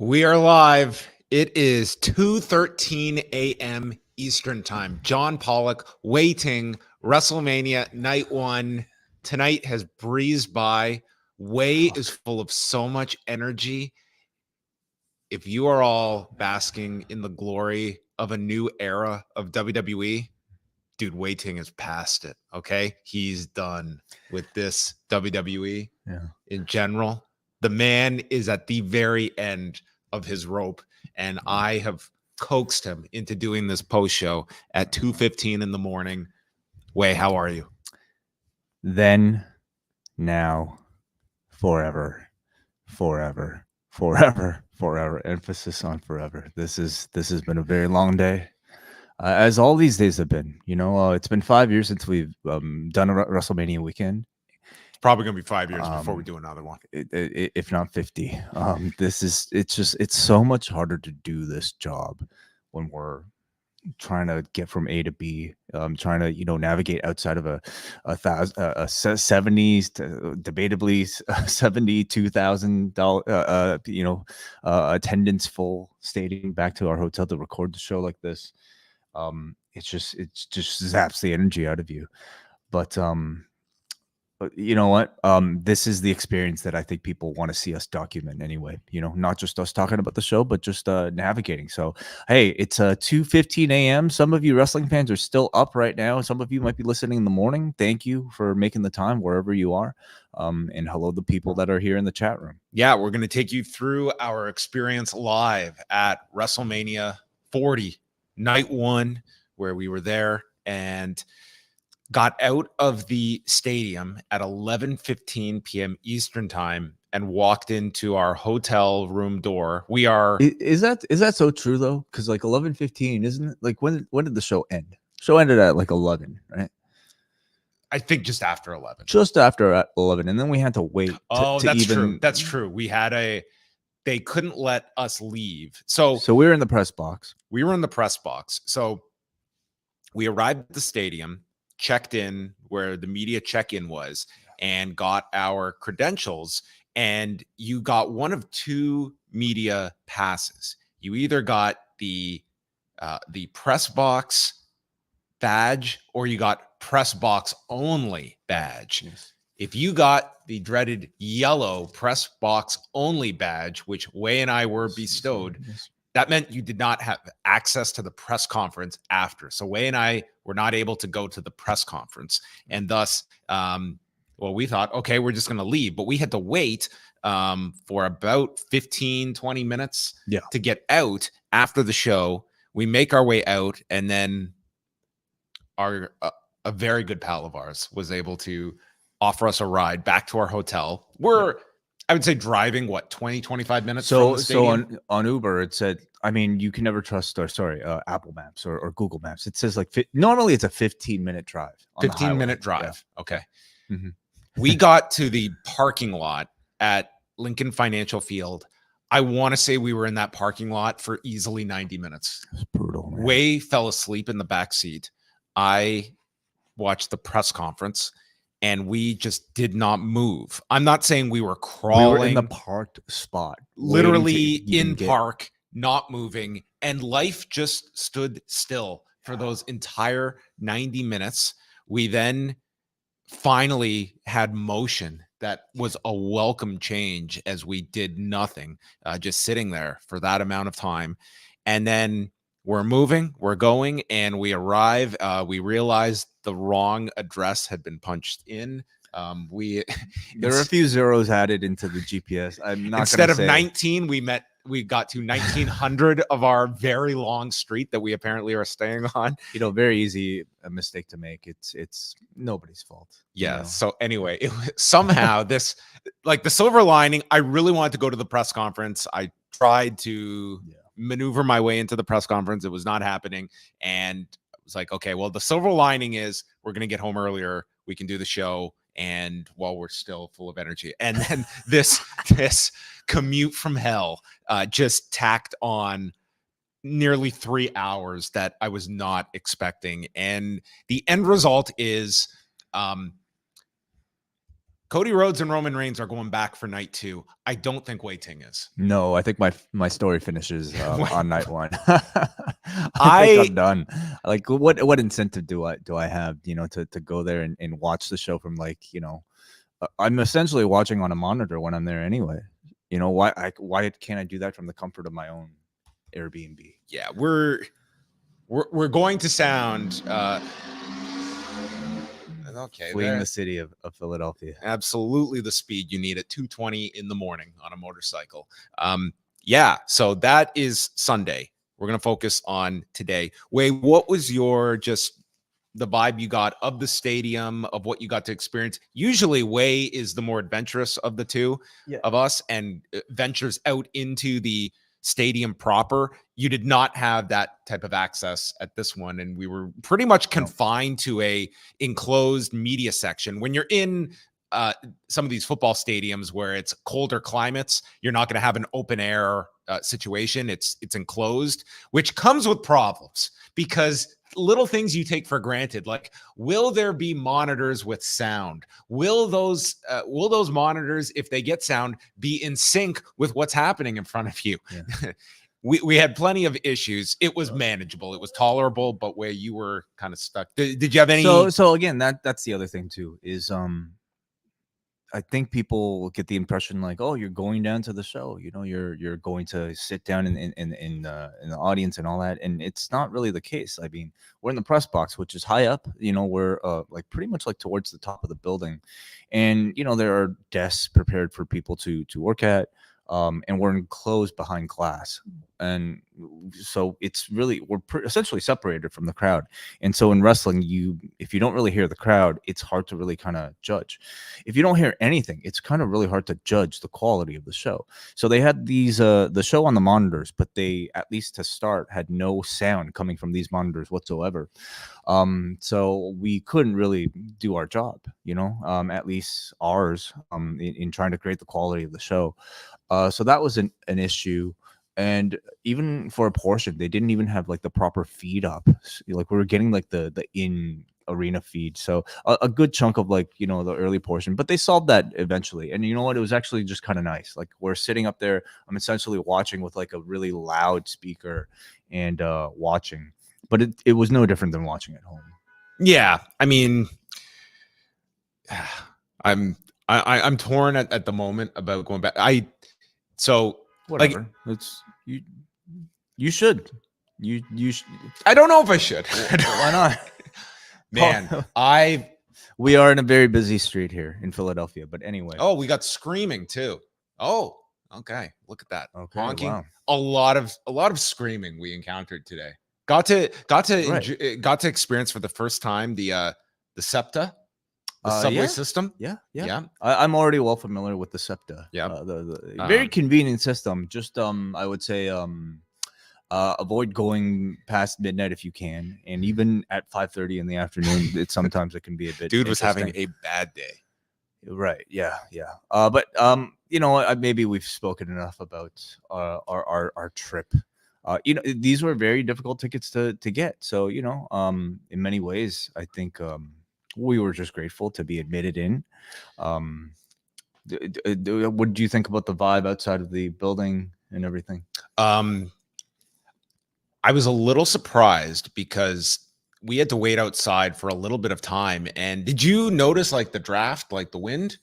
We are live. It is 2:13 a.m. Eastern Time. John Pollock waiting. WrestleMania Night 1. Tonight has breezed by. Wai is full of so much energy. If you are all basking in the glory of a new era of WWE, dude, Wai Ting is past it, okay? He's done with this WWE in general. The man is at the very end of his rope, and I have coaxed him into doing this post show at 2:15 in the morning. Wai, how are you? Then, now, forever, forever, forever, forever. Emphasis on forever. This has been a very long day, as all these days have been. It's been 5 years since we've done a WrestleMania weekend. It's probably gonna be 5 years before we do another one, if not 50. It's so much harder to do this job when we're trying to get from A to B, trying to navigate outside of a 70s to debatably $72,000 attendance full stadium back to our hotel to record the show like this. It just zaps the energy out of you. But you know what? This is the experience that I think people want to see us document anyway. Not just us talking about the show, but just navigating. So, hey, it's 2:15 a.m. Some of you wrestling fans are still up right now. Some of you might be listening in the morning. Thank you for making the time wherever you are. And hello, the people that are here in the chat room. Yeah, we're going to take you through our experience live at WrestleMania 40, Night 1, where we were there and got out of the stadium at 11:15 p.m. Eastern Time and walked into our hotel room door. We are Is that so true though? Because like 11:15, isn't it? Like when did the show end? Show ended at like 11, right? I think just after 11. Just after 11, and then we had to wait. That's true. That's true. They couldn't let us leave. So we were in the press box. We were in the press box. So we arrived at the stadium, checked in where the media check-in was, and got our credentials. And you got one of two media passes. You either got the press box badge or you got press box only badge. Yes. If you got the dreaded yellow press box only badge, which Wai and I were bestowed, that meant you did not have access to the press conference after. So Wai and I were not able to go to the press conference. And thus, we thought, okay, we're just going to leave. But we had to wait for about 15, 20 minutes to get out after the show. We make our way out, and then a very good pal of ours was able to offer us a ride back to our hotel. I would say driving 20, 25 minutes from the stadium. So on Uber, it said, I mean, you can never trust Apple Maps or Google Maps. It says normally it's a 15-minute drive. 15-minute drive. Yeah. Okay. Mm-hmm. We got to the parking lot at Lincoln Financial Field. I want to say we were in that parking lot for easily 90 minutes. It's brutal, man. Wai fell asleep in the back seat. I watched the press conference, and we just did not move. I'm not saying we were crawling. We were in the parked spot. Literally in park, not moving. And life just stood still for those entire 90 minutes. We then finally had motion. That was a welcome change as we did nothing, just sitting there for that amount of time. And then we're moving, we're going, and we arrive. We realized the wrong address had been punched in. There are a few zeros added into the GPS. I'm not instead of 19, we got to 1900 of our very long street that we apparently are staying on. Very easy a mistake to make. It's nobody's fault. Yeah. So anyway, it was somehow this, like the silver lining, I really wanted to go to the press conference. I tried to maneuver my way into the press conference. It was not happening. And I was like, okay, well, the silver lining is we're going to get home earlier. We can do the show. And while we're still full of energy, and then this commute from hell just tacked on nearly 3 hours that I was not expecting. And the end result is Cody Rhodes and Roman Reigns are going back for night 2. I don't think Wai Ting is. No, I think my story finishes on night 1. I I think I'm done. Like, what incentive do I have, to go there and watch the show from, like, I'm essentially watching on a monitor when I'm there anyway. Why can't I do that from the comfort of my own Airbnb? Yeah, we're going to sound okay. Fleeing the city of Philadelphia. Absolutely the speed you need at 2:20 in the morning on a motorcycle. Yeah, so that is Sunday. We're going to focus on today. Wai, what was your the vibe you got of the stadium, of what you got to experience? Usually Wai is the more adventurous of the two of us and ventures out into the stadium proper. You did not have that type of access at this one, and we were pretty much confined to a enclosed media section. When you're in some of these football stadiums where it's colder climates, you're not going to have an open air situation. It's enclosed, which comes with problems because little things you take for granted, like, will there be monitors with sound? Will those monitors, if they get sound, be in sync with what's happening in front of you? Yeah. We had plenty of issues. It was manageable. It was tolerable, but where you were kind of stuck. Did you have any? So again, that's the other thing too, is I think people get the impression like, oh, you're going down to the show, you're going to sit down in the audience and all that, and it's not really the case. I mean, we're in the press box, which is high up. We're like pretty much like towards the top of the building, and there are desks prepared for people to work at. And we're enclosed behind glass, and so it's really we're essentially separated from the crowd. And so in wrestling, if you don't really hear the crowd, it's hard to really kind of judge. If you don't hear anything, it's kind of really hard to judge the quality of the show. So they had these the show on the monitors, but they, at least to start, had no sound coming from these monitors whatsoever. So we couldn't really do our job, at least ours, in trying to create the quality of the show. So that was an issue. And even for a portion, they didn't even have like the proper feed up. Like, we were getting like the in arena feed. So a good chunk of, like, the early portion, but they solved that eventually. And you know what? It was actually just kind of nice. Like, we're sitting up there. I'm essentially watching with like a really loud speaker and watching, but it was no different than watching at home. Yeah. I mean, I'm torn at the moment about going back. So whatever. Like, it's you should. You should. I don't know if I should. Why not? Man, we are in a very busy street here in Philadelphia. But anyway. Oh, we got screaming too. Oh, okay. Look at that. Okay. Honking. Wow. A lot of screaming we encountered today. Got to experience for the first time the SEPTA. The subway system. Yeah. I'm already well familiar with the SEPTA. Yeah. The very convenient system. Just I would say avoid going past midnight if you can, and even at 5:30 in the afternoon, sometimes it can be a bit. Dude was having a bad day. Right. Yeah. But maybe we've spoken enough about our trip. These were very difficult tickets to get. So in many ways, I think we were just grateful to be admitted in. What do you think about the vibe outside of the building and everything? I was a little surprised because we had to wait outside for a little bit of time. And did you notice like the draft, like the wind?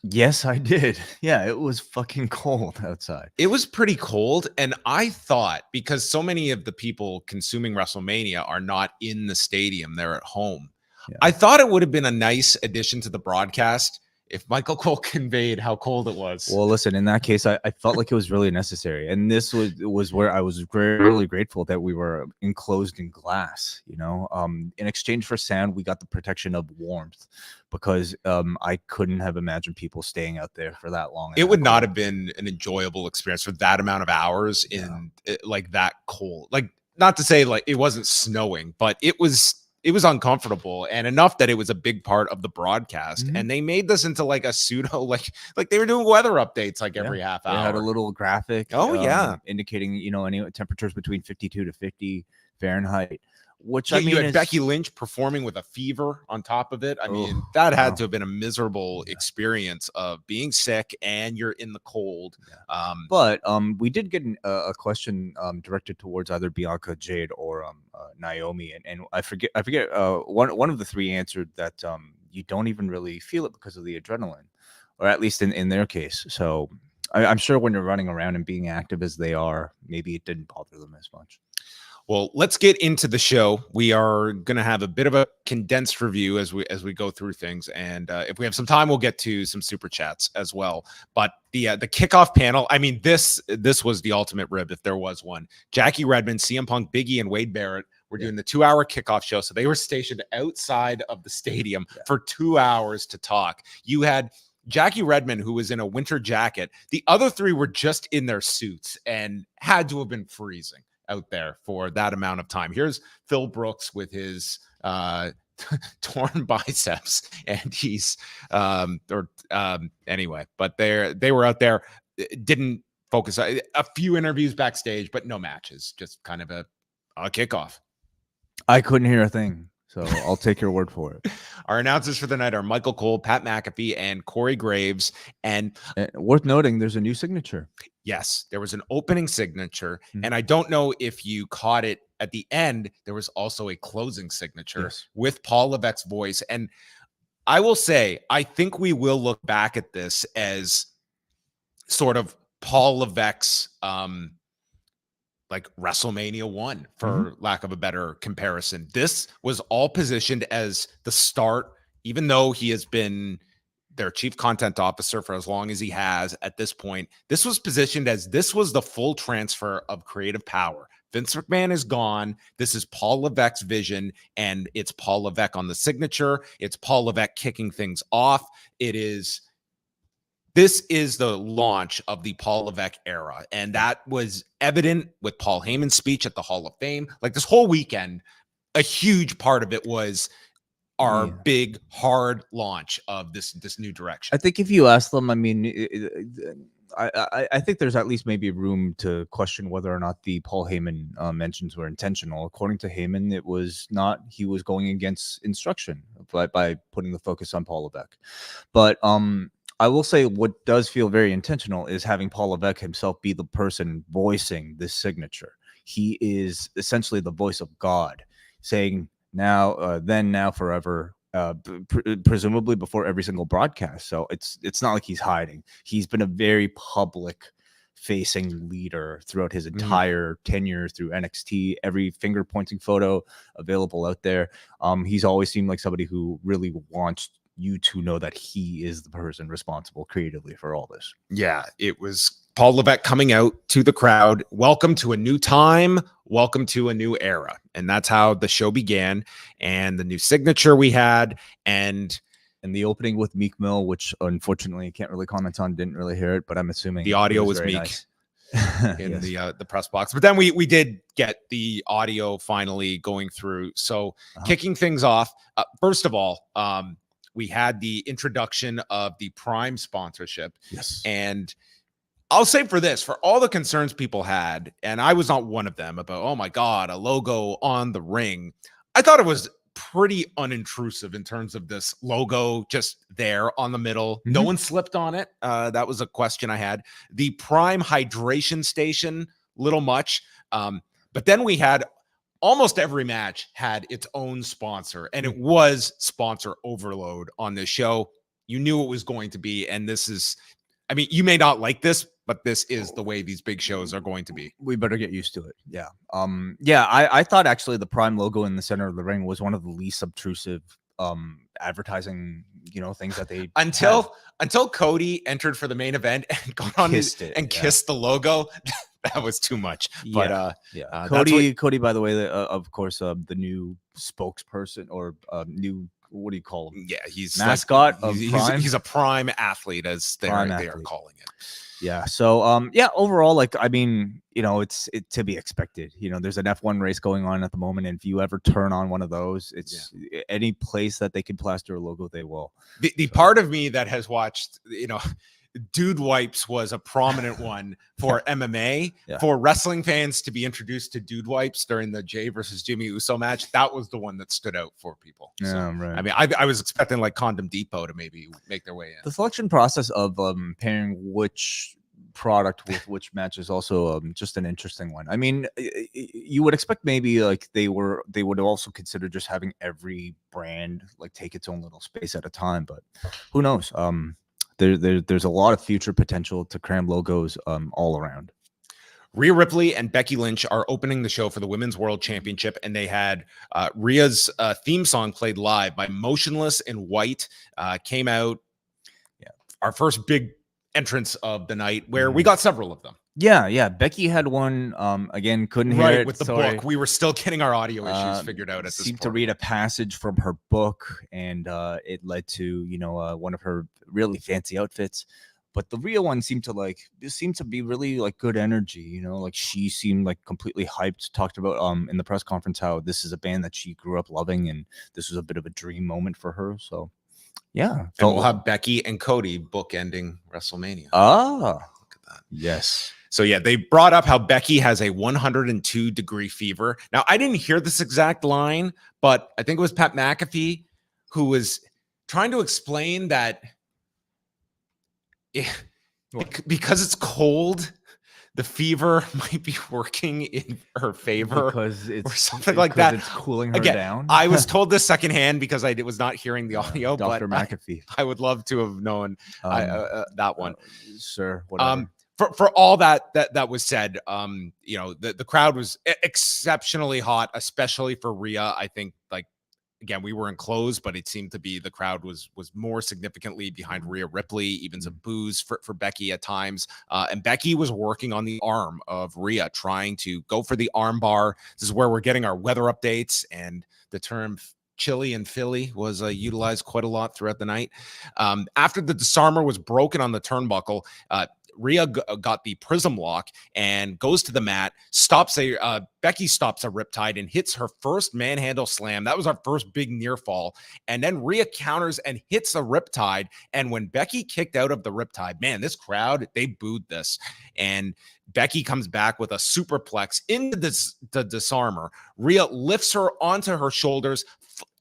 Yes, I did. Yeah, it was fucking cold outside. It was pretty cold. And I thought, because so many of the people consuming WrestleMania are not in the stadium, they're at home. Yeah. I thought it would have been a nice addition to the broadcast if Michael Cole conveyed how cold it was. Well, listen, in that case, I felt like it was really necessary. And this was where I was really grateful that we were enclosed in glass, in exchange for sound, we got the protection of warmth, because I couldn't have imagined people staying out there for that long. It would not have been an enjoyable experience for that amount of hours in like that cold. Like, not to say like it wasn't snowing, but it was uncomfortable, and enough that it was a big part of the broadcast. Mm-hmm. And they made this into like a pseudo, like they were doing weather updates like every half hour. They had a little graphic. Oh, indicating, any temperatures between 52 to 50 Fahrenheit. which You had Becky Lynch performing with a fever on top of it. I mean, that had to have been a miserable experience of being sick and you're in the cold. Yeah. But we did get a question directed towards either Bianca, Jade, or Naomi, and I forget one of the three answered that you don't even really feel it because of the adrenaline, or at least in their case. So I'm sure when you're running around and being active as they are, maybe it didn't bother them as much. Well, let's get into the show. We are going to have a bit of a condensed review as we go through things, and if we have some time, we'll get to some super chats as well. But the kickoff panel, I mean, this was the ultimate rib if there was one. Jackie Redmond, CM Punk, Big E, and Wade Barrett were doing the 2-hour kickoff show, so they were stationed outside of the stadium for 2 hours to talk. You had Jackie Redmond, who was in a winter jacket. The other three were just in their suits and had to have been freezing out there for that amount of time. Here's Phil Brooks with his torn biceps, and he's anyway, but they were out there, didn't focus. A few interviews backstage, but no matches, just kind of a kickoff. I couldn't hear a thing, so I'll take your word for it. Our announcers for the night are Michael Cole, Pat McAfee, and Corey Graves. And worth noting, there's a new signature. Yes, there was an opening signature, and I don't know if you caught it at the end. There was also a closing signature with Paul Levesque's voice. And I will say, I think we will look back at this as sort of Paul Levesque's like WrestleMania 1, for lack of a better comparison. This was all positioned as the start, even though he has been their chief content officer for as long as he has at this point. This was positioned as this was the full transfer of creative power. Vince McMahon is gone. This is Paul Levesque's vision, and it's Paul Levesque on the signature. It's Paul Levesque kicking things off. This is the launch of the Paul Levesque era, and that was evident with Paul Heyman's speech at the Hall of Fame. Like this whole weekend, a huge part of it was our big, hard launch of this new direction. I think if you ask them, I mean, I think there's at least maybe room to question whether or not the Paul Heyman mentions were intentional. According to Heyman, it was not. He was going against instruction by putting the focus on Paul Levesque. But I will say what does feel very intentional is having Paul Levesque himself be the person voicing this signature. He is essentially the voice of God, saying now, then, now, forever, presumably before every single broadcast. So it's not like he's hiding. He's been a very public facing leader throughout his entire tenure through NXT. Every finger pointing photo available out there. He's always seemed like somebody who really wants you to know that he is the person responsible creatively for all this. Yeah, it was Paul Levesque coming out to the crowd. Welcome to a new time. Welcome to a new era. And that's how the show began. And the new signature we had, and the opening with Meek Mill, which unfortunately I can't really comment on, didn't really hear it, but I'm assuming the audio was Meek nice. In the press box. But then we did get the audio finally going through. So kicking things off, first of all, we had the introduction of the Prime sponsorship. Yes. And I'll say for all the concerns people had, and I was not one of them, about, oh my God, a logo on the ring. I thought it was pretty unintrusive in terms of this logo just there on the middle. No one slipped on it. That was a question I had. The Prime hydration station, little much. But then we had almost every match had its own sponsor, and it was sponsor overload on this show. You knew it was going to be, and this is, I mean, you may not like this, but this is the way these big shows are going to be. We better get used to it. Yeah. I thought actually the Prime logo in the center of the ring was one of the least obtrusive advertising, things that they until Cody entered for the main event and got on kissed the logo. That was too much. But Cody, by the way, of course, the new spokesperson or new, what do you call him? Yeah, he's mascot like, of Prime. He's a Prime athlete, as they are calling it. Yeah. So overall, like, I mean, it's to be expected. There's an F1 race going on at the moment, and if you ever turn on one of those, it's any place that they can plaster a logo, they will. The part of me that has watched, dude wipes was a prominent one for MMA. Yeah. For wrestling fans to be introduced to dude wipes during the Jey versus Jimmy Uso match, that was the one that stood out for people. So, Right. I mean, I was expecting like Condom Depot to maybe make their way in. The selection process of pairing which product with which match is also just an interesting one. I mean, you would expect maybe like they would also consider just having every brand like take its own little space at a time, but who knows? There's a lot of future potential to cram logos all around. Rhea Ripley and Becky Lynch are opening the show for the Women's World Championship, and they had Rhea's theme song played live by Motionless in White. Came out, our first big entrance of the night, where we got several of them. Yeah. Becky had one. Again, couldn't hear it with the book. We were still getting our audio issues figured out at this point. Seemed to read a passage from her book, and it led to one of her really fancy outfits. But the real one seemed to be really like good energy. Like she seemed like completely hyped. Talked about in the press conference how this is a band that she grew up loving, and this was a bit of a dream moment for her. So. Yeah, and we'll have Becky and Cody bookending WrestleMania. Look at that. Yes. So yeah, they brought up how Becky has a 102-degree fever. Now, I didn't hear this exact line, but I think it was Pat McAfee who was trying to explain that because it's cold, the fever might be working in her favor because it's or something like that. It's cooling her down. I was told this secondhand because I was not hearing the audio. Dr. McAfee. I would love to have known that one. Sure. Whatever. For all that was said, the crowd was exceptionally hot, especially for Rhea. I think again, we were enclosed, but it seemed to be the crowd was more significantly behind Rhea Ripley, even some boos for Becky at times. And Becky was working on the arm of Rhea, trying to go for the arm bar. This is where we're getting our weather updates, and the term chilly in Philly was utilized quite a lot throughout the night. After the disarmer was broken on the turnbuckle, Rhea got the prism lock and goes to the mat, Becky stops a riptide and hits her first manhandle slam. That was our first big near fall. And then Rhea counters and hits a riptide. And when Becky kicked out of the riptide, man, this crowd, they booed this. And Becky comes back with a superplex into the disarmer. Rhea lifts her onto her shoulders,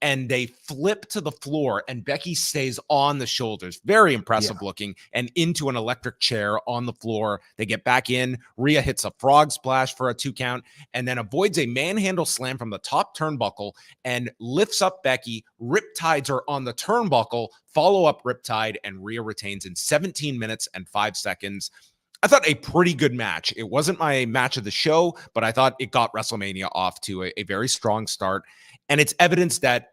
and they flip to the floor, and Becky stays on the shoulders. Very impressive looking, and into an electric chair on the floor. They get back in. Rhea hits a frog splash for a 2 count, and then avoids a manhandle slam from the top turnbuckle and lifts up Becky, riptides her on the turnbuckle, follow-up riptide, and Rhea retains in 17 minutes and 5 seconds. I thought a pretty good match. It wasn't my match of the show, but I thought it got WrestleMania off to a very strong start. And it's evidence that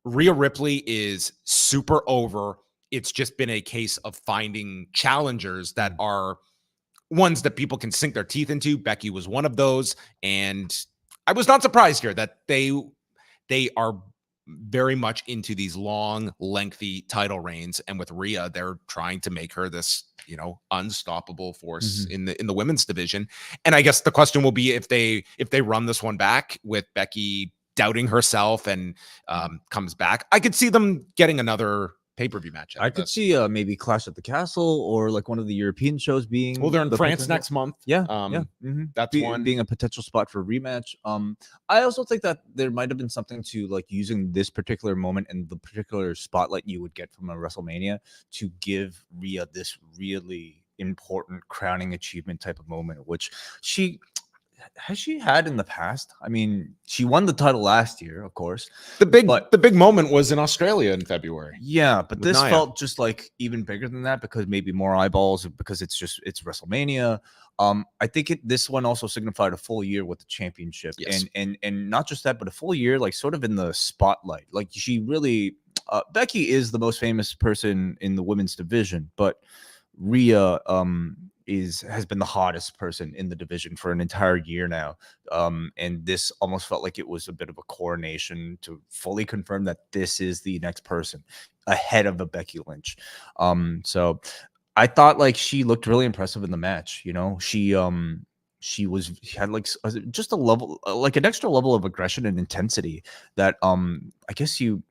Rhea Ripley is super over. It's just been a case of finding challengers that are ones that people can sink their teeth into. Becky was one of those. And I was not surprised here that they are very much into these long, lengthy title reigns. And with Rhea, they're trying to make her this, unstoppable force in the women's division. And I guess the question will be if they run this one back with Becky doubting herself and comes back, I could see them getting another pay-per-view match. I could see maybe Clash at the Castle or like one of the European shows being. Well, they're in France next month. Yeah, that's one being a potential spot for rematch. I also think that there might have been something to like using this particular moment and the particular spotlight you would get from a WrestleMania to give Rhea this really important crowning achievement type of moment, which she had in the past. I mean, she won the title last year, of course. The big moment was in Australia in February. Yeah, but this felt just like even bigger than that because maybe more eyeballs because it's WrestleMania. I think this one also signified a full year with the championship, and not just that, but a full year like sort of in the spotlight. Like she really, Becky is the most famous person in the women's division, but Rhea has been the hottest person in the division for an entire year now. And this almost felt like it was a bit of a coronation to fully confirm that this is the next person ahead of the Becky Lynch. So I thought like she looked really impressive in the match. she had like just a level, like an extra level of aggression and intensity that I guess you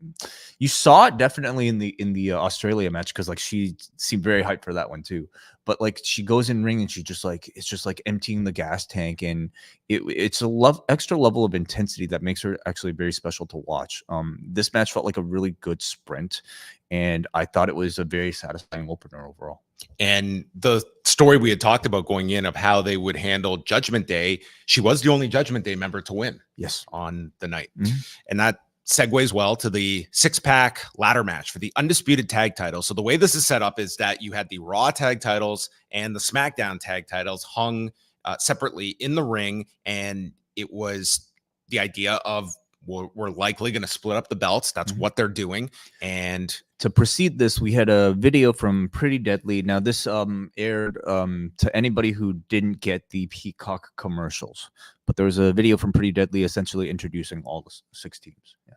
saw it definitely in the Australia match, because like she seemed very hyped for that one too. But like she goes in ring and she just like, it's just like emptying the gas tank, and it's a extra level of intensity that makes her actually very special to watch. This match felt like a really good sprint, and I thought it was a very satisfying opener overall. And the story we had talked about going in of how they would handle Judgment Day, she was the only Judgment Day member to win. Yes, on the night. Mm-hmm. And that segues well to the 6-pack ladder match for the undisputed tag title. So the way this is set up is that you had the Raw tag titles and the SmackDown tag titles hung separately in the ring, and it was the idea of we're likely going to split up the belts. That's what they're doing. And to precede this, we had a video from Pretty Deadly. Now this aired to anybody who didn't get the Peacock commercials, but there was a video from Pretty Deadly essentially introducing all the 6 teams. Yeah.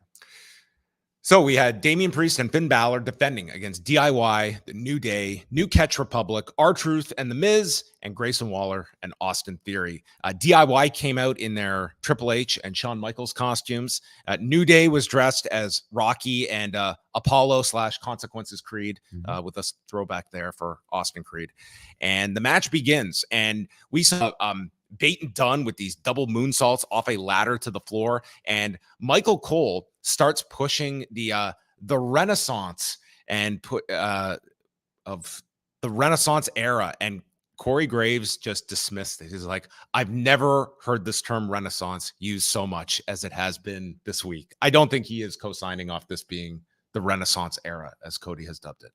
So we had Damian Priest and Finn Balor defending against DIY, the New Day, New Catch Republic, R-Truth and The Miz, and Grayson Waller and Austin Theory. DIY came out in their Triple H and Shawn Michaels costumes. New Day was dressed as Rocky and Apollo / Consequences Creed, with a throwback there for Austin Creed. And the match begins, and we saw Bate and Dunn with these double moonsaults off a ladder to the floor, and Michael Cole starts pushing the Renaissance and of the Renaissance era, and Corey Graves just dismissed it. He's like, I've never heard this term Renaissance used so much as it has been this week. I don't think he is co-signing off this being the Renaissance era, as Cody has dubbed it.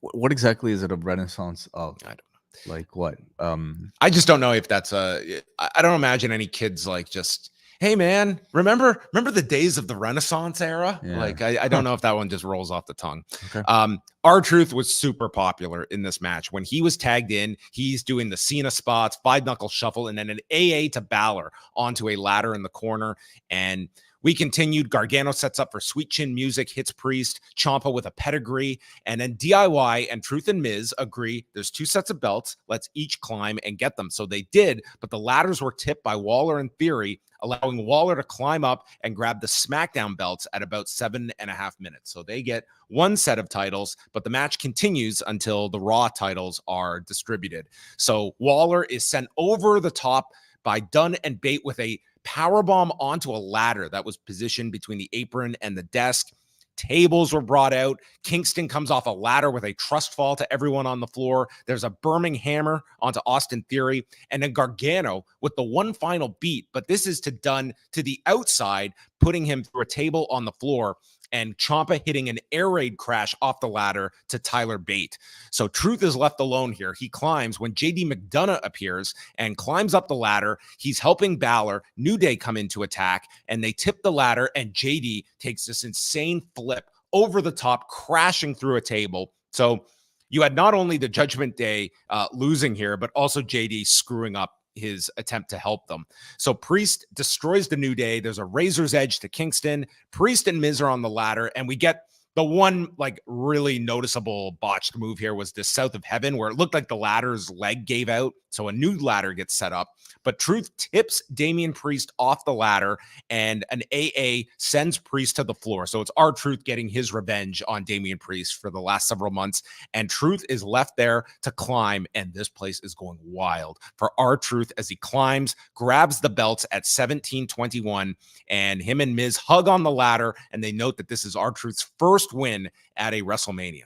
What exactly is it a Renaissance of? I don't know. Like what? I just don't know if that's I don't imagine any kids like just, hey man, remember the days of the Renaissance era? Yeah. Like I don't know if that one just rolls off the tongue. Okay. R-Truth was super popular in this match. When he was tagged in, he's doing the Cena spots, 5-knuckle shuffle, and then an AA to Balor onto a ladder in the corner. And we continued. Gargano sets up for Sweet Chin Music, hits Priest, Ciampa with a pedigree, and then DIY and Truth and Miz agree there's 2 sets of belts. Let's each climb and get them. So they did, but the ladders were tipped by Waller and Theory, allowing Waller to climb up and grab the SmackDown belts at about 7.5 minutes. So they get 1 set of titles, but the match continues until the Raw titles are distributed. So Waller is sent over the top by Dunn and Bate with a powerbomb onto a ladder that was positioned between the apron and the desk. Tables were brought out. Kingston comes off a ladder with a trust fall to everyone on the floor. There's a Birmingham hammer onto Austin Theory, and then Gargano with the one final beat, but this is to Dunn to the outside, putting him through a table on the floor, and Ciampa hitting an air raid crash off the ladder to Tyler Bate. So Truth is left alone here. He climbs when JD McDonough appears and climbs up the ladder. He's helping Balor. New Day come in to attack, and they tip the ladder, and JD takes this insane flip over the top, crashing through a table. So you had not only the Judgment Day losing here, but also JD screwing up his attempt to help them. So Priest destroys the New Day. There's a razor's edge to Kingston. Priest and Miz are on the ladder, and we get the one like really noticeable botched move here was this South of Heaven, where it looked like the ladder's leg gave out. So a new ladder gets set up, but Truth tips Damian Priest off the ladder, and an AA sends Priest to the floor. So it's R-Truth getting his revenge on Damian Priest for the last several months, and Truth is left there to climb, and this place is going wild for R-Truth as he climbs, grabs the belts at 17:21, and him and Miz hug on the ladder, and they note that this is R-Truth's first win at a WrestleMania.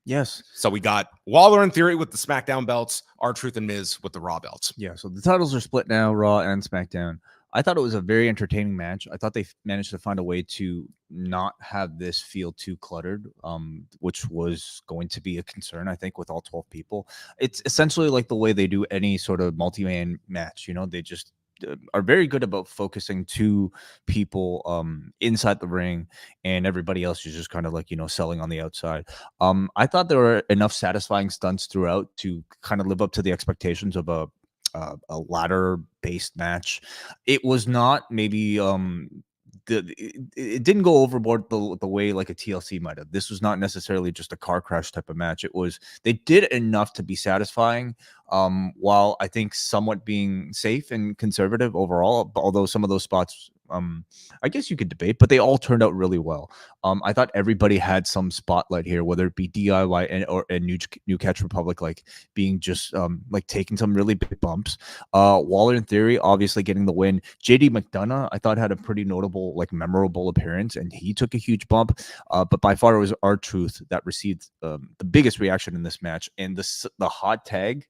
Yes. So we got Waller and Theory with the SmackDown belts, R-Truth and Miz with the Raw belts. Yeah, so the titles are split now, Raw and SmackDown. I thought it was a very entertaining match. I thought they managed to find a way to not have this feel too cluttered, which was going to be a concern, I think, with all 12 people. It's essentially like the way they do any sort of multi-man match. You know, they just are very good about focusing 2 people inside the ring, and everybody else is just kind of like, you know, selling on the outside. I thought there were enough satisfying stunts throughout to kind of live up to the expectations of a ladder based match. It was not maybe it didn't go overboard the way like a TLC might have. This was not necessarily just a car crash type of match. It was, they did enough to be satisfying, while I think somewhat being safe and conservative overall, although some of those spots, I guess you could debate, but they all turned out really well. I thought everybody had some spotlight here, whether it be DIY or New Catch Republic, like being just like taking some really big bumps. Waller in Theory obviously getting the win. JD McDonough I thought had a pretty notable, like memorable appearance, and he took a huge bump. But by far it was R-Truth that received the biggest reaction in this match, and the hot tag.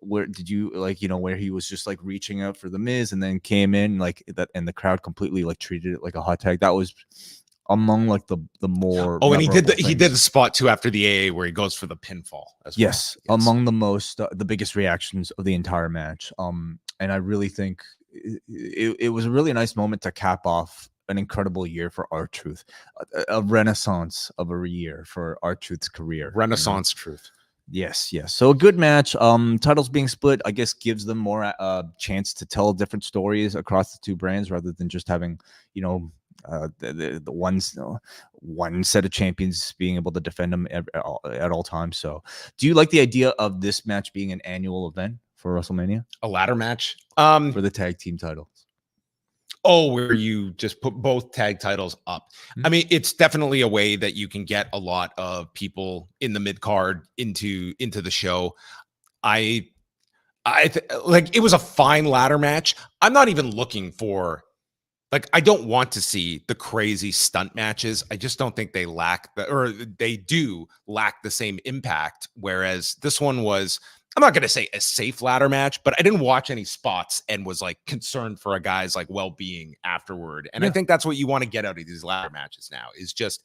Where did you like, where he was just like reaching out for the Miz and then came in like that, and the crowd completely like treated it like a hot tag. That was among like the more. Oh, and he did the spot too after the AA where he goes for the pinfall as well. Yes, among the most the biggest reactions of the entire match. And I really think it was a really nice moment to cap off an incredible year for R-Truth, a renaissance of a year for R-Truth's career. Renaissance Truth. Yes. So a good match. Titles being split, I guess, gives them more chance to tell different stories across the two brands rather than just having, the one set of champions being able to defend them at all times. So, do you like the idea of this match being an annual event for WrestleMania? A ladder match for the tag team titles. Oh, where you just put both tag titles up. I mean, it's definitely a way that you can get a lot of people in the mid card into the show. Like, it was a fine ladder match. I'm not even looking for, like, I don't want to see the crazy stunt matches. I just don't think they they do lack the same impact. Whereas this one was, I'm not going to say a safe ladder match, but I didn't watch any spots and was like concerned for a guy's like well-being afterward. And I think that's what you want to get out of these ladder matches now, is just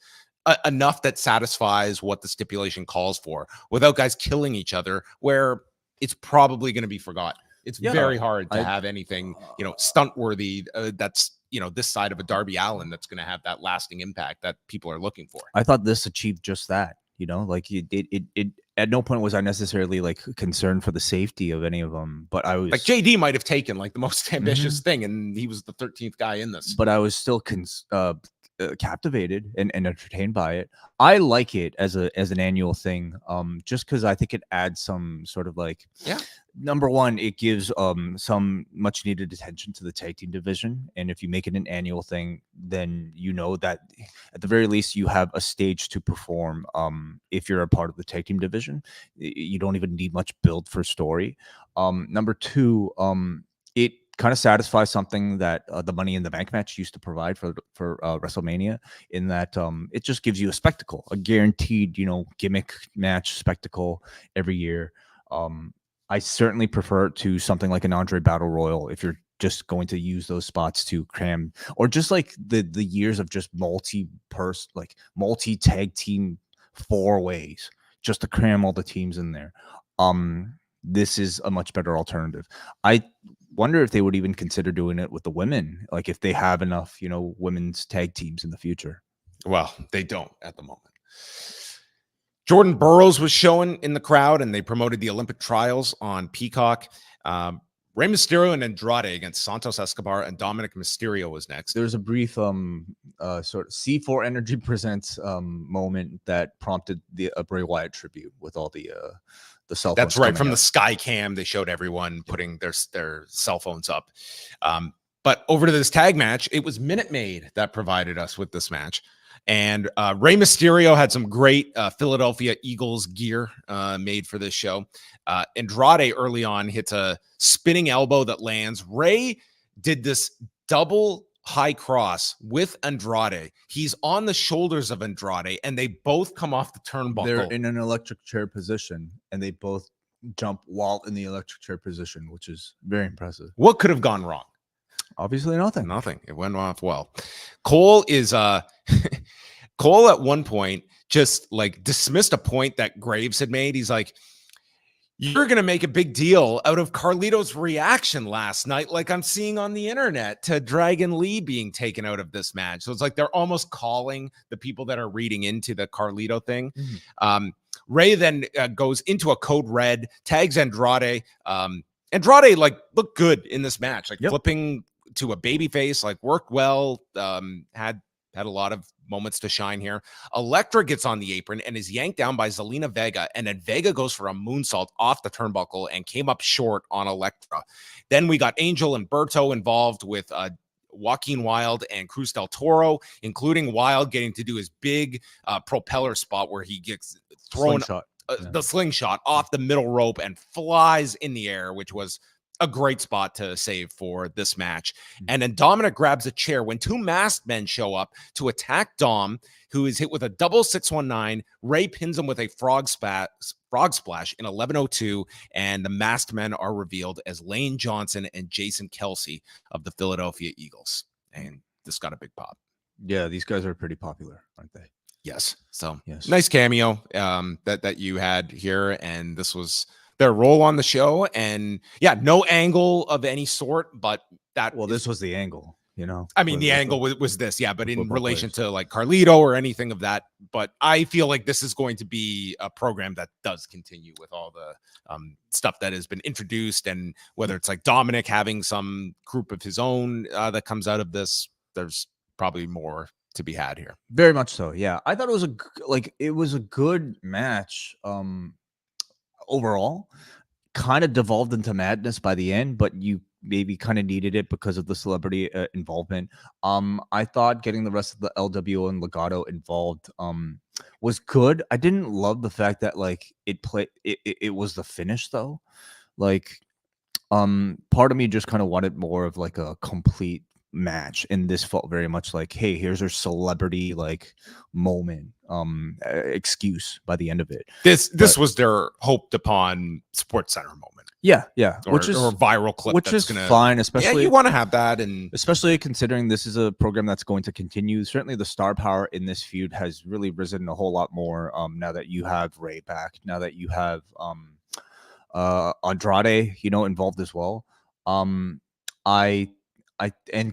enough that satisfies what the stipulation calls for without guys killing each other, where it's probably going to be forgotten. It's very hard to have anything, stunt worthy that's, this side of a Darby Allin that's going to have that lasting impact that people are looking for. I thought this achieved just that. Like it at no point was I necessarily like concerned for the safety of any of them, but I was like, JD might have taken like the most ambitious thing, and he was the 13th guy in this. But I was still captivated and entertained by it. I like it as an annual thing, just because I think it adds some sort of like, number one, it gives some much needed attention to the tag team division, and if you make it an annual thing, then that at the very least you have a stage to perform. If you're a part of the tag team division, you don't even need much build for story. Number two, it kind of satisfies something that the Money in the Bank match used to provide for WrestleMania, in that it just gives you a spectacle, a guaranteed gimmick match spectacle every year. I certainly prefer it to something like an Andrade Battle Royal if you're just going to use those spots to cram, or just like the years of just multi tag team 4 ways just to cram all the teams in there. This is a much better alternative. I wonder if they would even consider doing it with the women, like if they have enough, women's tag teams in the future. Well, they don't at the moment. Jordan Burroughs was showing in the crowd, and they promoted the Olympic trials on Peacock. Rey Mysterio and Andrade against Santos Escobar, and Dominik Mysterio was next. There's a brief sort of C4 Energy Presents moment that prompted the Bray Wyatt tribute with all the cell phones. That's right. From the Sky Cam, they showed everyone putting their cell phones up. But over to this tag match, it was Minute Maid that provided us with this match. And Rey Mysterio had some great Philadelphia Eagles gear made for this show. Andrade early on hits a spinning elbow that lands. Rey did this double high cross with Andrade. He's on the shoulders of Andrade, and they both come off the turnbuckle. They're in an electric chair position, and they both jump while in the electric chair position, which is very impressive. What could have gone wrong? Obviously nothing. Nothing. It went off well. Cole is Cole at one point just like dismissed a point that Graves had made. He's like, you're going to make a big deal out of Carlito's reaction last night, like I'm seeing on the internet, to Dragon Lee being taken out of this match. So it's like they're almost calling the people that are reading into the Carlito thing. Rey then goes into a code red, tags Andrade. Andrade like looked good in this match, like flipping to a babyface, like worked well, had a lot of moments to shine here. Elektra gets on the apron and is yanked down by Zelina Vega, and then Vega goes for a moonsault off the turnbuckle and came up short on Elektra. Then we got Angel and Berto involved with Joaquin Wilde and Cruz del Toro, including Wilde getting to do his big propeller spot where he gets thrown the slingshot off the middle rope and flies in the air, which was a great spot to save for this match. And then Dominik grabs a chair when two masked men show up to attack Dom, who is hit with a double 619. Ray pins him with a frog splash in 11:02, and the masked men are revealed as Lane Johnson and Jason Kelsey of the Philadelphia Eagles. And this got a big pop. Yeah, these guys are pretty popular, aren't they? Yes. So yes. Nice cameo that you had here, and this was their role on the show. And yeah, no angle of any sort, but this was the angle, you know. I mean, the angle was this, yeah, but in relation to like Carlito or anything of that. But I feel like this is going to be a program that does continue with all the stuff that has been introduced, and whether it's like Dominik having some group of his own that comes out of this, there's probably more to be had here. Very much so. Yeah, I thought it was a good match. Overall, kind of devolved into madness by the end, but you maybe kind of needed it because of the celebrity involvement. I thought getting the rest of the LWO and Legado involved was good. I didn't love the fact that like it was the finish though. Like part of me just kind of wanted more of like a complete match, and this felt very much like, hey, here's our celebrity like moment excuse by the end of it. This was their hoped upon Sports Center moment. Yeah, which is a viral clip, which is fine, especially you want to have that, and especially considering this is a program that's going to continue. Certainly the star power in this feud has really risen a whole lot more now that you have Ray back, now that you have Andrade, involved as well. And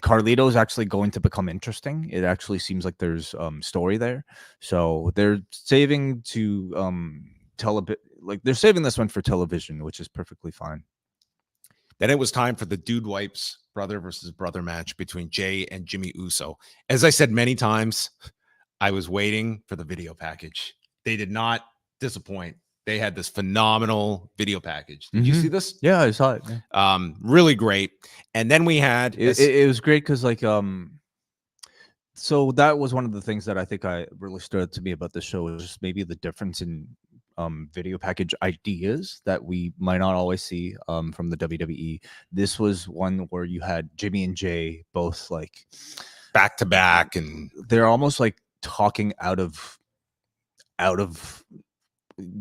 Carlito is actually going to become interesting. It actually seems like there's story there. So they're saving to tell a bit, like they're saving this one for television, which is perfectly fine. Then it was time for the Dude Wipes brother versus brother match between Jey and Jimmy Uso. As I said many times, I was waiting for the video package. They did not disappoint. They had this phenomenal video package. Did you see this? Yeah, I saw it. Yeah. Really great. And then we had it was great because like so that was one of the things that I think I really stood out to me about this show, is just maybe the difference in video package ideas that we might not always see from the WWE. This was one where you had Jimmy and Jey both like back to back, and they're almost like talking out of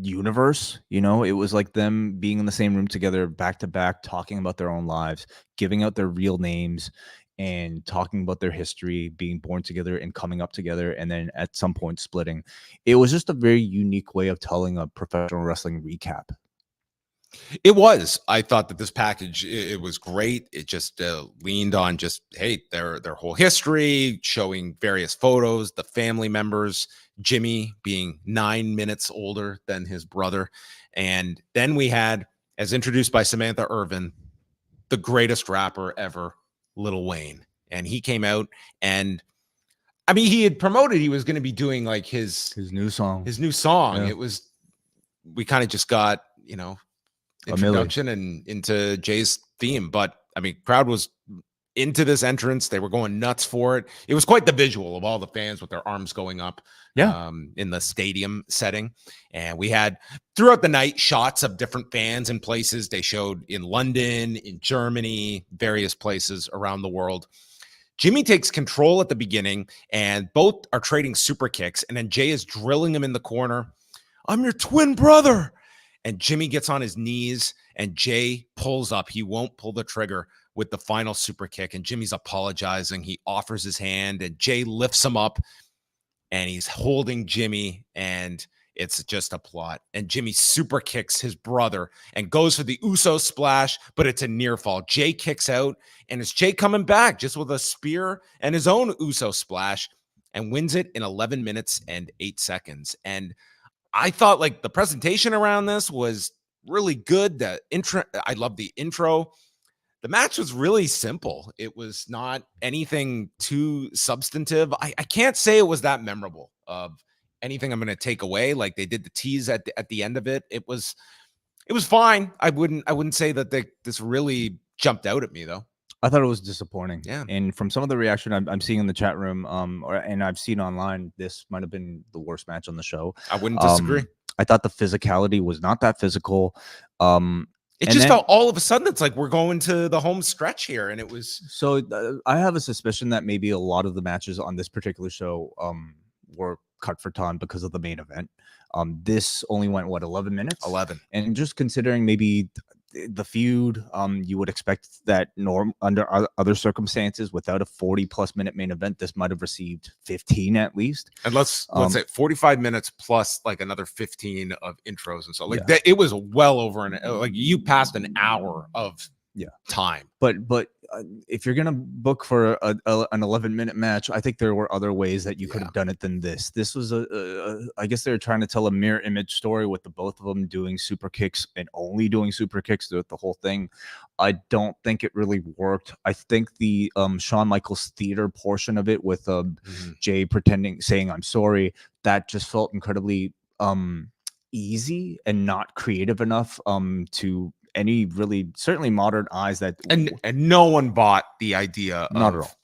universe. It was like them being in the same room together back to back, talking about their own lives, giving out their real names, and talking about their history, being born together and coming up together, and then at some point splitting. It was just a very unique way of telling a professional wrestling recap. It was. I thought that this package, it was great. It just leaned on just, hey, their whole history, showing various photos, the family members, Jimmy being 9 minutes older than his brother. And then we had, as introduced by Samantha Irvin, the greatest rapper ever, Lil Wayne. And he came out, and I mean, he had promoted he was going to be doing like his new song. Yeah. It was, we kind of just got, introduction and into Jay's theme. But I mean, crowd was into this entrance. They were going nuts for it. It was quite the visual of all the fans with their arms going up in the stadium setting. And we had throughout the night shots of different fans in places. They showed in London, in Germany, various places around the world. Jimmy takes control at the beginning, and both are trading super kicks. And then Jey is drilling him in the corner. I'm your twin brother. And Jimmy gets on his knees, and Jey pulls up. He won't pull the trigger with the final super kick, and Jimmy's apologizing. He offers his hand, and Jey lifts him up, and he's holding Jimmy, and it's just a plot. And Jimmy super kicks his brother and goes for the Uso splash, but it's a near fall. Jey kicks out, and it's Jey coming back just with a spear and his own Uso splash, and wins it in 11 minutes and 8 seconds. And I thought like the presentation around this was really good. The intro, I love the intro. The match was really simple. It was not anything too substantive. I can't say it was that memorable of anything I'm going to take away. Like they did the tease at the end of it. It was fine. I wouldn't say that this really jumped out at me though. I thought it was disappointing. Yeah. And from some of the reaction I'm seeing in the chat room, and I've seen online, this might have been the worst match on the show. I wouldn't disagree. I thought the physicality was not that physical. It just felt all of a sudden it's like we're going to the home stretch here, and it was so. I have a suspicion that maybe a lot of the matches on this particular show were cut for time because of the main event. This only went 11 minutes? 11. And just considering maybe the feud, you would expect that under other circumstances, without a 40+ minute main event, this might have received 15 at least. And let's say 45 minutes plus like another 15 of intros and so like that. It was well over like you passed an hour of time. But if you're gonna book for an 11-minute match, I think there were other ways that you could have done it than this. This was I guess they were trying to tell a mirror image story with the both of them doing super kicks and only doing super kicks throughout the whole thing. I don't think it really worked. I think the Shawn Michaels theater portion of it with Jey saying I'm sorry, that just felt incredibly easy and not creative enough to any really certainly modern eyes that and no one bought the idea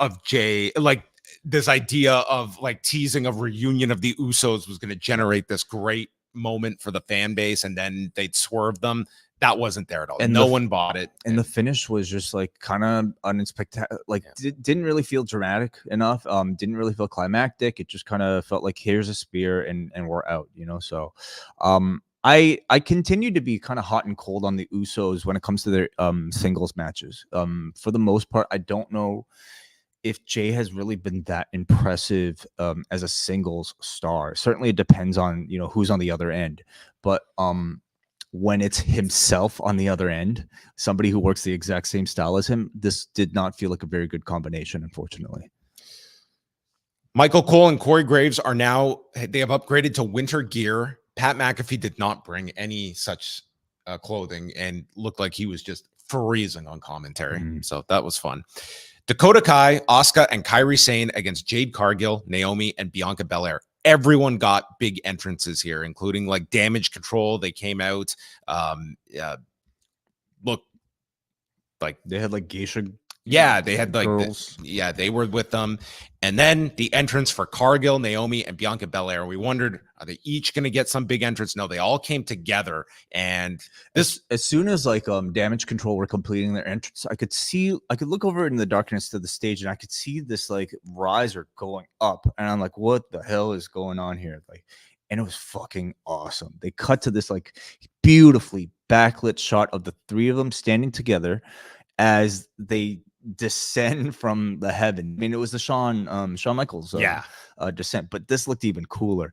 of Jey, like this idea of like teasing a reunion of the Usos was going to generate this great moment for the fan base and then they'd swerve them. That wasn't there at all. And no one bought it. And the finish was just like kind of unexpected, like didn't really feel dramatic enough. Didn't really feel climactic. It just kind of felt like here's a spear and we're out, you know. So I continue to be kind of hot and cold on the Usos when it comes to their singles matches. For the most part, I don't know if Jey has really been that impressive as a singles star. Certainly, it depends on who's on the other end. But when it's himself on the other end, somebody who works the exact same style as him, this did not feel like a very good combination, unfortunately. Michael Cole and Corey Graves they have upgraded to winter gear. Pat McAfee did not bring any such clothing and looked like he was just freezing on commentary. So that was fun. Dakota Kai, Asuka, and Kairi Sane against Jade Cargill, Naomi, and Bianca Belair. Everyone got big entrances here, including like Damage Control. They came out. Look, like they had like geisha. Yeah, they had like girls. They were with them. And then the entrance for Cargill, Naomi, and Bianca Belair. We wondered, are they each going to get some big entrance? No, they all came together. And this, as soon as like Damage Control were completing their entrance, I could look over in the darkness to the stage, and I could see this like riser going up, and I'm like, what the hell is going on here? Like, and it was fucking awesome. They cut to this like beautifully backlit shot of the three of them standing together as they descend from the heaven. I mean, it was the Shawn Michaels descent, but this looked even cooler.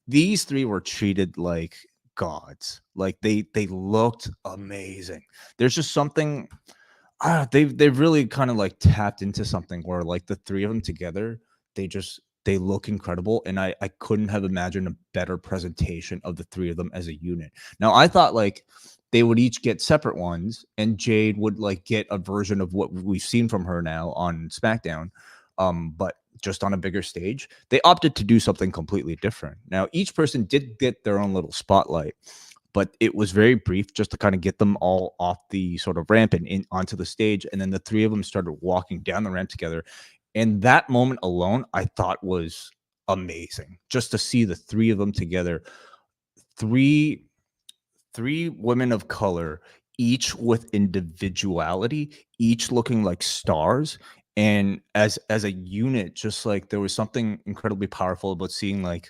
These three were treated like gods. Like they looked amazing. There's just something they've really kind of like tapped into something where like the three of them together, they look incredible, and I couldn't have imagined a better presentation of the three of them as a unit. Now I thought like they would each get separate ones, and Jade would like get a version of what we've seen from her now on SmackDown, but just on a bigger stage. They opted to do something completely different. Now, each person did get their own little spotlight, but it was very brief just to kind of get them all off the sort of ramp and onto the stage. And then the three of them started walking down the ramp together. And that moment alone, I thought was amazing. Just to see the three of them together, three women of color, each with individuality, each looking like stars, and as a unit, just like there was something incredibly powerful about seeing like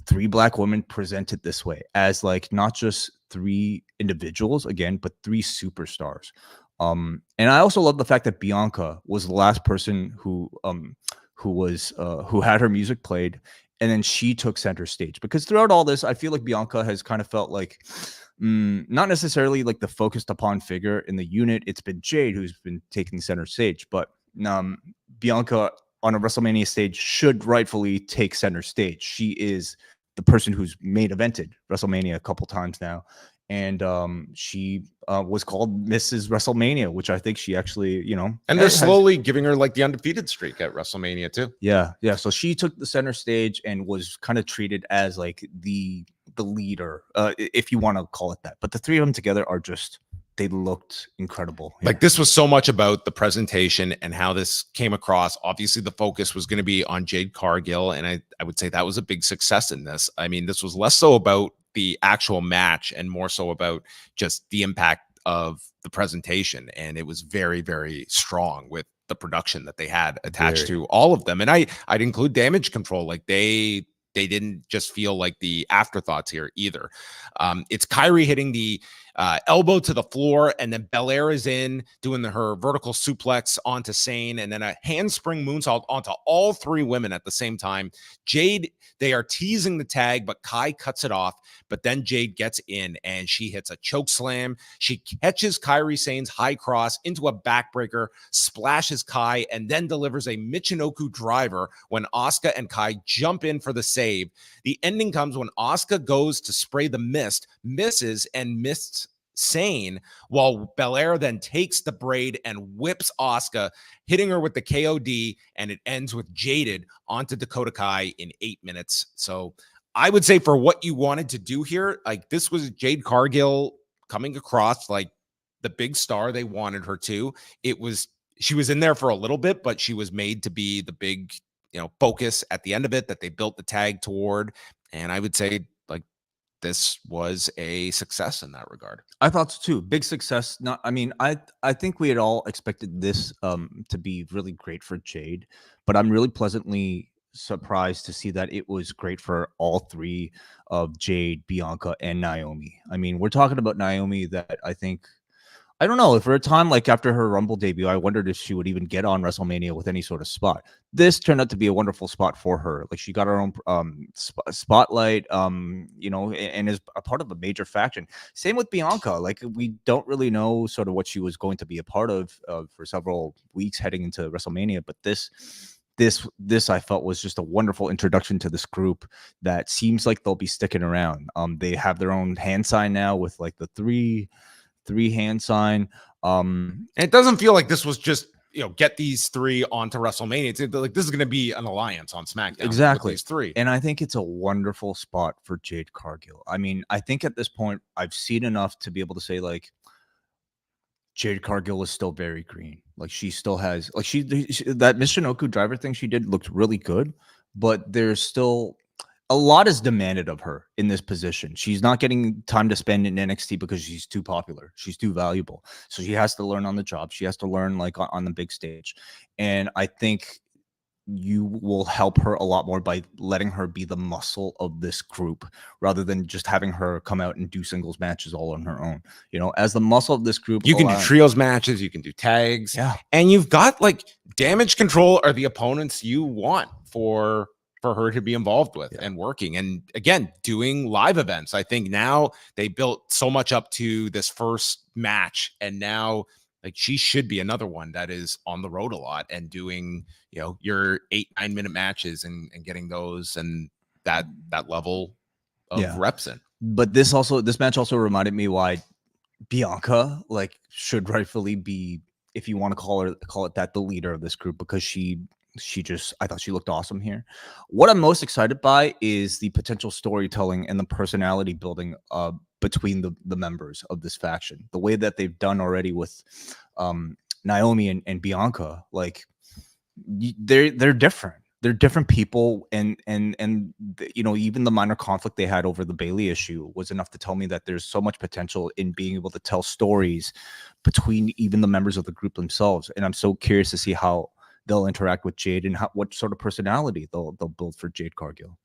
three black women presented this way, as like not just three individuals again, but three superstars. And I also love the fact that Bianca was the last person who had her music played, and then she took center stage, because throughout all this, I feel like Bianca has kind of felt like not necessarily like the focused upon figure in the unit. It's been Jade who's been taking center stage, but Bianca on a WrestleMania stage should rightfully take center stage. She is the person who's main evented WrestleMania a couple times now, and she was called Mrs. WrestleMania, which I think she actually, And they're slowly giving her like the undefeated streak at WrestleMania too. Yeah. So she took the center stage and was kind of treated as like the leader, if you want to call it that. But the three of them together are just, they looked incredible. Like this was so much about the presentation and how this came across. Obviously, the focus was going to be on Jade Cargill, and I would say that was a big success in this. I mean, this was less so about the actual match and more so about just the impact of the presentation, and it was very, very strong with the production that they had attached to all of them. And I'd include Damage Control. Like they didn't just feel like the afterthoughts here either. It's Kyrie hitting the elbow to the floor, and then Belair is in doing her vertical suplex onto Zayn, and then a handspring moonsault onto all three women at the same time. Jade, they are teasing the tag, but Kai cuts it off. But then Jade gets in and she hits a choke slam. She catches Kairi Sane's high cross into a backbreaker, splashes Kai, and then delivers a Michinoku driver when Asuka and Kai jump in for the save. The ending comes when Asuka goes to spray the mist, misses, and missed Zayn, while Belair then takes the braid and whips Asuka, hitting her with the KOD, and it ends with Jaded onto Dakota Kai in 8 minutes. So I would say for what you wanted to do here, like this was Jade Cargill coming across like the big star they wanted her to. She was in there for a little bit, but she was made to be the big, focus at the end of it that they built the tag toward. And I would say like this was a success in that regard. I thought so too. Big success. I think we had all expected this to be really great for Jade, but I'm really pleasantly surprised to see that it was great for all three of Jade, Bianca, and Naomi. I mean, we're talking about Naomi that I don't know, for a time like after her Rumble debut, I wondered if she would even get on WrestleMania with any sort of spot. This turned out to be a wonderful spot for her. Like she got her own spotlight, and is a part of a major faction. Same with Bianca. Like we don't really know sort of what she was going to be a part of for several weeks heading into WrestleMania, but this I felt was just a wonderful introduction to this group that seems like they'll be sticking around. They have their own hand sign now with like the three hand sign. And it doesn't feel like this was just get these three onto WrestleMania. It's like this is going to be an alliance on SmackDown. Exactly, these three. And I think it's a wonderful spot for Jade Cargill. I mean, I think at this point I've seen enough to be able to say like Jade Cargill is still very green. Like she still has like she that Michinoku driver thing she did looked really good, but there's still a lot is demanded of her in this position. She's not getting time to spend in NXT because she's too popular. She's too valuable. So she has to learn on the job. She has to learn like on the big stage. And I think you will help her a lot more by letting her be the muscle of this group rather than just having her come out and do singles matches all on her own. As the muscle of this group, you can do trios matches, you can do tags. Yeah. And you've got like Damage Control are the opponents you want for her to be involved with and working. And again, doing live events. I think now they built so much up to this first match, and now like she should be another one that is on the road a lot and doing, your 8-9 minute matches and getting those and that level of reps in. But this match also reminded me why Bianca like should rightfully be, if you want to call it that, the leader of this group, because I thought she looked awesome here. What I'm most excited by is the potential storytelling and the personality building between the members of this faction. The way that they've done already with Naomi and Bianca, like they're different. They're different people, and even the minor conflict they had over the Bayley issue was enough to tell me that there's so much potential in being able to tell stories between even the members of the group themselves. And I'm so curious to see how they'll interact with Jade and what sort of personality they'll build for Jade Cargill.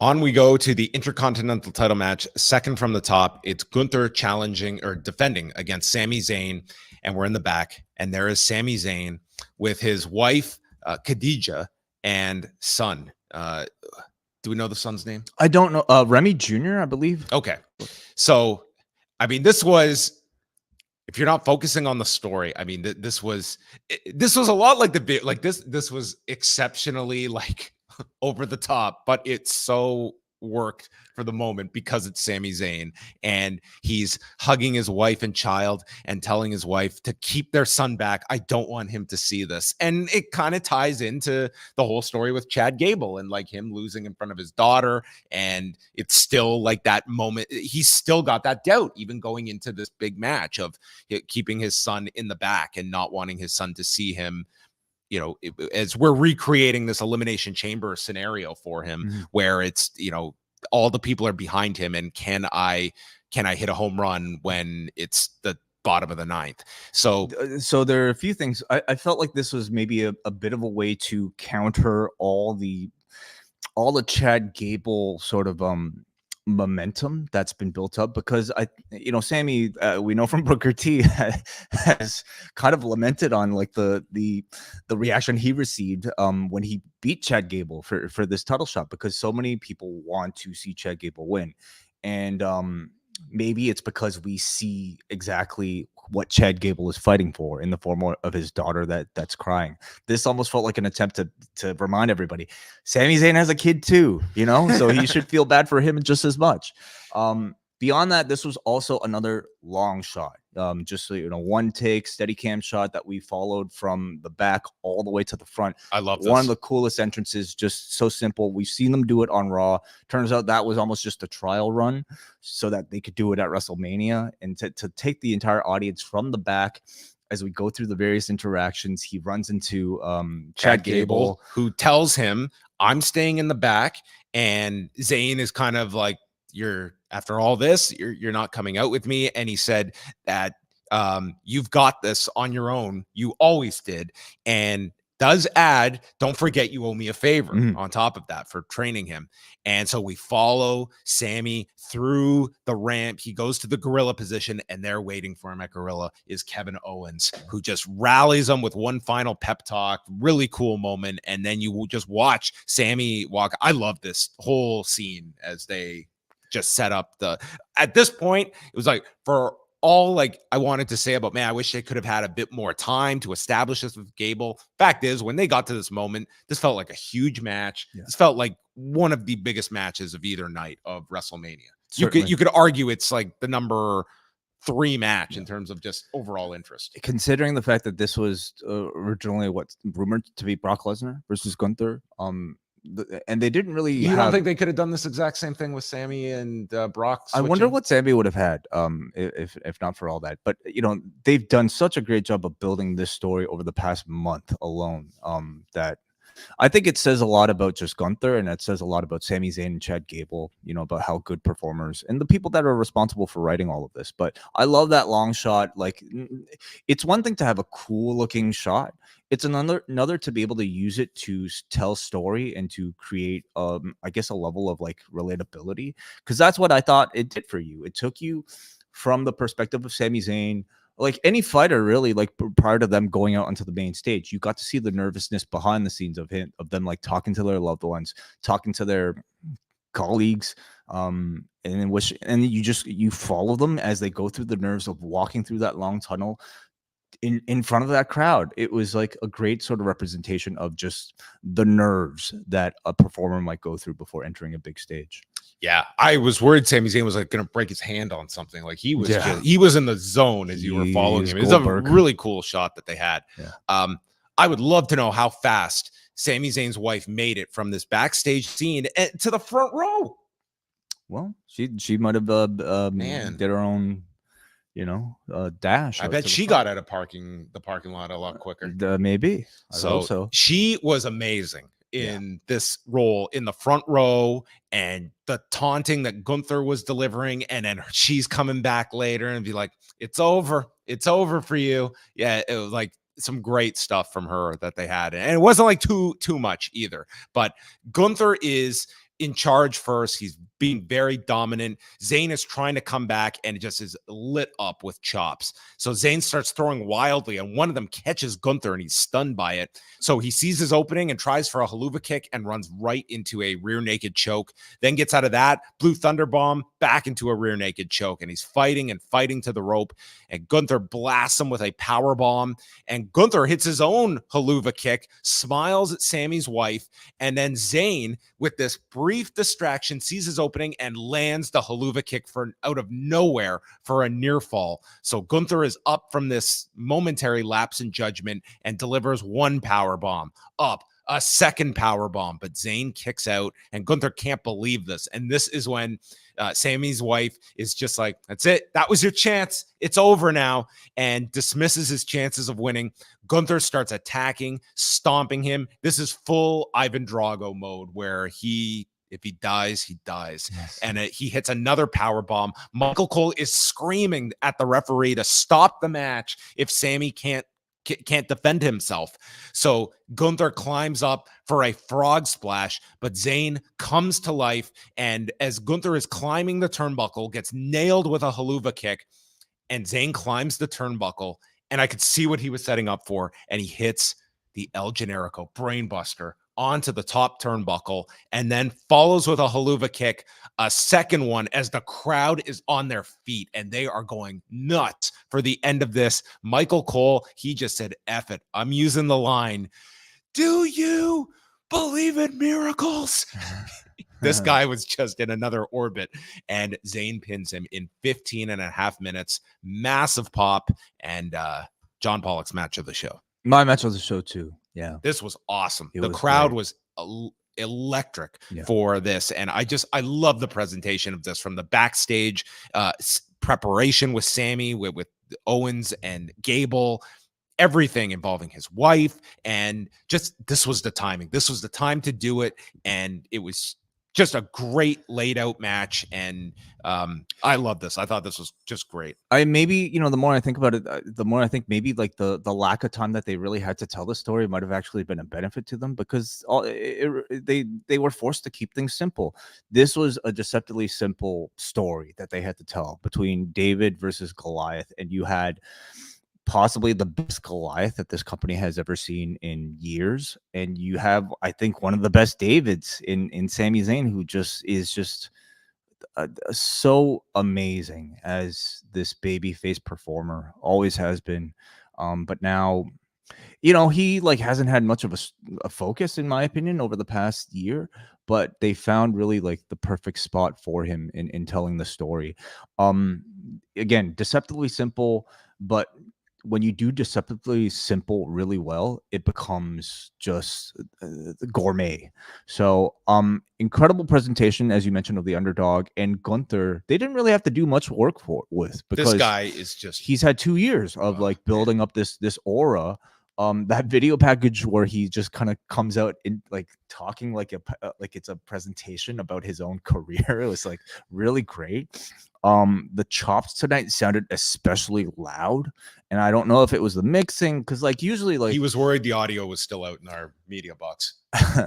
On we go to the Intercontinental title match. Second from the top, it's Gunther challenging or defending against Sami Zayn, and we're in the back, and there is Sami Zayn with his wife Khadija and son. Do we know the son's name? I don't know. Remy Jr., I believe. Okay, so I mean, this was. If you're not focusing on the story, I mean, this was a lot like this was exceptionally like over the top, but it's so work for the moment because it's Sami Zayn, and he's hugging his wife and child and telling his wife to keep their son back. I don't want him to see this. And it kind of ties into the whole story with Chad Gable and like him losing in front of his daughter. And it's still like that moment. He's still got that doubt, even going into this big match, of keeping his son in the back and not wanting his son to see him. You know, as we're recreating this elimination chamber scenario for him, where it's, you know, all the people are behind him, and can I hit a home run when it's the bottom of the ninth? So there are a few things. I felt like this was maybe a bit of a way to counter all the Chad Gable sort of momentum that's been built up, because Sami, we know from Booker T, has kind of lamented on like the reaction he received when he beat Chad Gable for this title shot, because so many people want to see Chad Gable win. And maybe it's because we see exactly what Chad Gable is fighting for in the form of his daughter that's crying. This almost felt like an attempt to remind everybody, Sami Zayn has a kid too, so he should feel bad for him just as much. Beyond that, this was also another long shot. Just so one take steady cam shot that we followed from the back all the way to the front. I love this. One of the coolest entrances, just so simple. We've seen them do it on Raw. Turns out that was almost just a trial run so that they could do it at WrestleMania, and to take the entire audience from the back as we go through the various interactions. He runs into Chad Gable, who tells him, I'm staying in the back, and Zayn is kind of like, after all this, you're not coming out with me. And he said that you've got this on your own. You always did. And does add, don't forget you owe me a favor on top of that for training him. And so we follow Sami through the ramp. He goes to the gorilla position, and there waiting for him at gorilla is Kevin Owens, who just rallies him with one final pep talk. Really cool moment. And then you will just watch Sami walk. I love this whole scene as they just set up at this point, it was like, for all like I wanted to say about, man, I wish they could have had a bit more time to establish this with Gable. Fact is, when they got to this moment, this felt like a huge match. Yeah. This felt like one of the biggest matches of either night of WrestleMania. You could argue it's like the number 3 match in terms of just overall interest. Considering the fact that this was originally rumored to be Brock Lesnar versus Gunther, and they didn't really. You don't think they could have done this exact same thing with Sami and Brock switching? I wonder what Sami would have had if not for all that. But they've done such a great job of building this story over the past month alone, that I think it says a lot about just Gunther, and it says a lot about Sami Zayn and Chad Gable, about how good performers and the people that are responsible for writing all of this. But I love that long shot. Like, it's one thing to have a cool looking shot. It's another to be able to use it to tell story and to create, I guess, a level of like relatability, because that's what I thought it did for you. It took you from the perspective of Sami Zayn, like any fighter really, like prior to them going out onto the main stage. You got to see the nervousness behind the scenes of them like talking to their loved ones, talking to their colleagues, and you follow them as they go through the nerves of walking through that long tunnel in front of that crowd. It was like a great sort of representation of just the nerves that a performer might go through before entering a big stage. Yeah, I was worried Sami Zayn was like going to break his hand on something. Like he was in the zone as you were following him. It was a really cool shot that they had. Yeah. I would love to know how fast Sami Zayn's wife made it from this backstage scene to the front row. Well, she might have did her own, dash. I bet she got out of the parking lot a lot quicker. Maybe. I hope so. She was amazing in this role in the front row, and the taunting that Gunther was delivering, and then she's coming back later and be like, it's over for you. Yeah, it was like some great stuff from her that they had, and it wasn't like too much either. But Gunther is in charge first. He's being very dominant. Zayn is trying to come back, and it just is lit up with chops. So Zayn starts throwing wildly, and one of them catches Gunther, and he's stunned by it. So he sees his opening and tries for a haluva kick and runs right into a rear naked choke. Then gets out of that, blue thunder bomb, back into a rear naked choke, and he's fighting to the rope. And Gunther blasts him with a power bomb, and Gunther hits his own haluva kick, smiles at Sami's wife, and then Zayn with this brief distraction, sees his opening, and lands the haluva kick out of nowhere for a near fall. So Gunther is up from this momentary lapse in judgment and delivers one power bomb. Up, a second power bomb, but Zayn kicks out, and Gunther can't believe this. And this is when Sami's wife is just like, that's it. That was your chance. It's over now, and dismisses his chances of winning. Gunther starts attacking, stomping him. This is full Ivan Drago mode where if he dies, he dies. Yes. And he hits another power bomb. Michael Cole is screaming at the referee to stop the match if Sami can't defend himself. So Gunther climbs up for a frog splash, but Zayn comes to life, and as Gunther is climbing the turnbuckle, gets nailed with a haluva kick, and Zayn climbs the turnbuckle, and I could see what he was setting up for, and he hits the El Generico brainbuster onto the top turnbuckle, and then follows with a haluva kick, a second one, as the crowd is on their feet and they are going nuts for the end of this. Michael Cole, he just said, F it. I'm using the line, do you believe in miracles? This guy was just in another orbit, and Zayn pins him in 15.5 minutes. Massive pop, and John Pollock's match of the show. My match of the show too. Yeah, this was awesome. The was crowd great. was electric for this, and I love the presentation of this, from the backstage preparation with Sami, with Owens and Gable, everything involving his wife, and just this was the timing. This was the time to do it, and it was just a great laid out match, and I love this. I thought this was just great. Maybe, the more I think about it, the more I think maybe like the lack of time that they really had to tell the story might have actually been a benefit to them, because they were forced to keep things simple. This was a deceptively simple story that they had to tell between David versus Goliath, and you had possibly the best Goliath that this company has ever seen in years, and you have, I think, one of the best Davids in Sami Zayn, who is just so amazing as this babyface performer, always has been, but now he hasn't had much of a focus, in my opinion, over the past year, but they found really like the perfect spot for him in telling the story. Again, deceptively simple, but when you do deceptively simple really well, it becomes just gourmet. So incredible presentation, as you mentioned, of the underdog, and Gunther. They didn't really have to do much work with, because this guy is just, he's had 2 years of building up this aura. That video package where he just kind of comes out in talking like it's a presentation about his own career. It was really great. The chops tonight sounded especially loud, and I don't know if it was the mixing, because usually he was worried the audio was still out in our media box.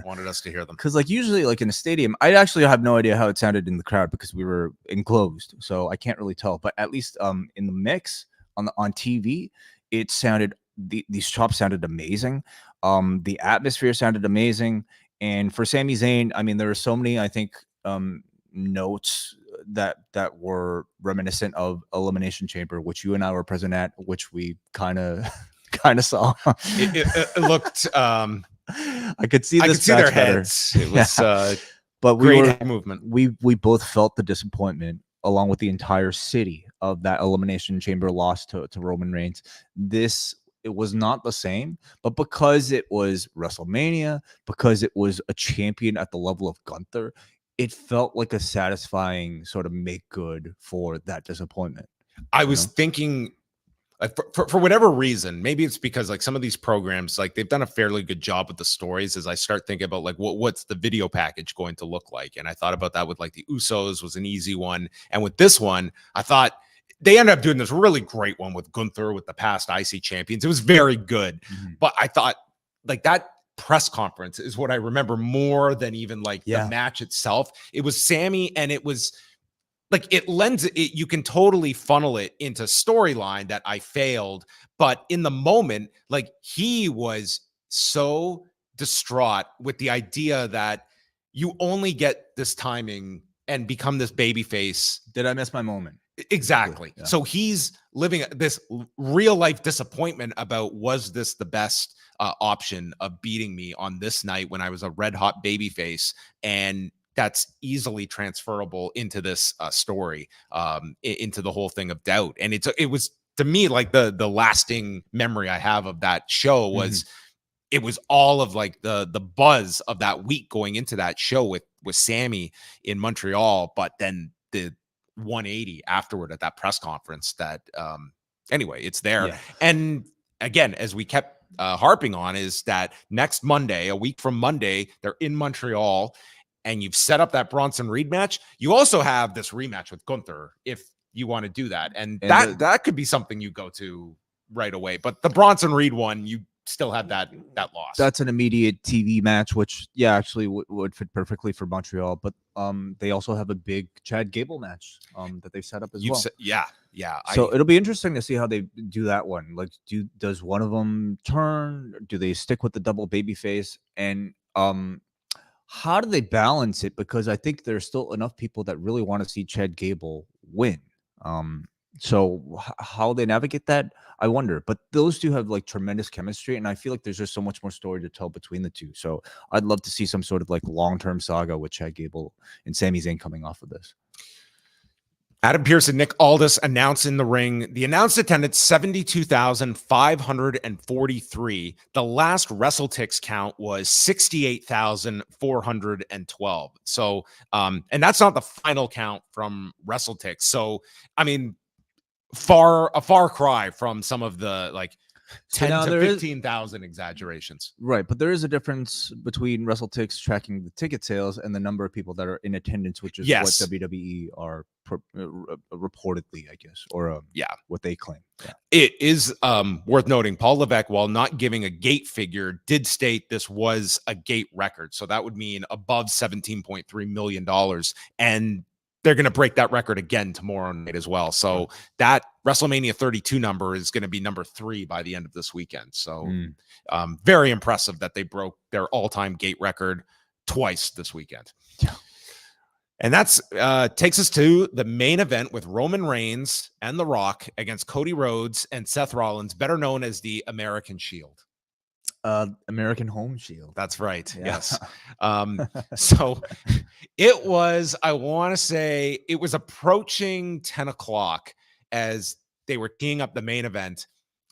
Wanted us to hear them, because usually in a stadium, I actually have no idea how it sounded in the crowd because we were enclosed, so I can't really tell. But at least in the mix on TV, it sounded. These chops sounded amazing. The atmosphere sounded amazing. And for Sami Zayn, I mean, there are so many, I think, notes that were reminiscent of Elimination Chamber, which you and I were present at, which we kind of saw. It looked. I could see their heads. It was but great movement. We both felt the disappointment, along with the entire city, of that Elimination Chamber loss to Roman Reigns. It was not the same, but because it was WrestleMania, because it was a champion at the level of Gunther, it felt like a satisfying sort of make good for that disappointment. I was thinking, for whatever reason, maybe it's because some of these programs, they've done a fairly good job with the stories. As I start thinking about what's the video package going to look like, and I thought about that with the Usos was an easy one, and with this one, I thought they ended up doing this really great one with Gunther, with the past IC champions. It was very good, but I thought that press conference is what I remember more than even the match itself. It was Sami, and it was it lends it. You can totally funnel it into storyline that I failed, but in the moment, he was so distraught with the idea that you only get this timing and become this babyface. Did I miss my moment? Exactly. Yeah. So he's living this real life disappointment about, was this the best option of beating me on this night when I was a red hot babyface? And that's easily transferable into this story, into the whole thing of doubt. And it was, to me, like the lasting memory I have of that show was it was all of like the buzz of that week going into that show with Sami in Montreal, but then the 180 afterward at that press conference that anyway, it's there. Yeah. And again, as we kept harping on, is that next Monday, a week from Monday, they're in Montreal, and you've set up that Bronson Reed match. You also have this rematch with Gunther if you want to do that, and that could be something you go to right away. But the Bronson Reed one, you still have that loss. That's an immediate TV match, which actually would fit perfectly for Montreal. But they also have a big Chad Gable match that they've set up as well. Yeah. So it'll be interesting to see how they do that one. Like, does one of them turn? Do they stick with the double babyface? And how do they balance it? Because I think there's still enough people that really want to see Chad Gable win. So how they navigate that, I wonder. But those two have like tremendous chemistry, and I feel like there's just so much more story to tell between the two. So I'd love to see some sort of like long-term saga with Chad Gable and Sami Zayn coming off of this. Adam Pearce and Nick Aldis announced in the ring. The announced attendance 72,543. The last WrestleTix count was 68,412. So, and that's not the final count from WrestleTix. So, I mean, a far cry from some of the like 10 to 15,000 exaggerations. Right, but there is a difference between WrestleTix tracking the ticket sales and the number of people that are in attendance, which is what WWE are reportedly, I guess, or what they claim. Yeah. It is worth noting, Paul Levesque, while not giving a gate figure, did state this was a gate record. So that would mean above $17.3 million. And they're going to break that record again tomorrow night as well. So that WrestleMania 32 number is going to be number 3 by the end of this weekend. So very impressive that they broke their all-time gate record twice this weekend. Yeah. And that's takes us to the main event with Roman Reigns and The Rock against Cody Rhodes and Seth Rollins, better known as the American Shield. American Home Shield. That's right. Yeah. Yes. So it was, I want to say it was approaching 10 o'clock as they were teeing up the main event.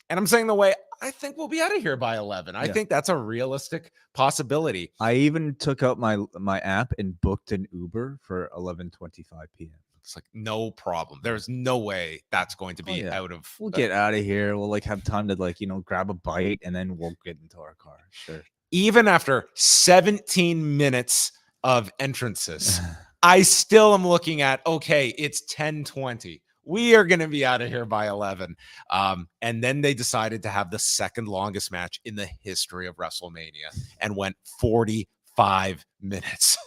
And I'm saying the way, I think we'll be out of here by 11. I think that's a realistic possibility. I even took out my app and booked an Uber for 11:25 p.m. It's like, no problem. There's no way that's going to be out of. We'll get out of here. We'll like have time to like, grab a bite and then we'll get into our car. Sure. Even after 17 minutes of entrances, I still am looking at, okay, it's 10:20. We are going to be out of here by 11. And then they decided to have the second longest match in the history of WrestleMania and went 45 minutes.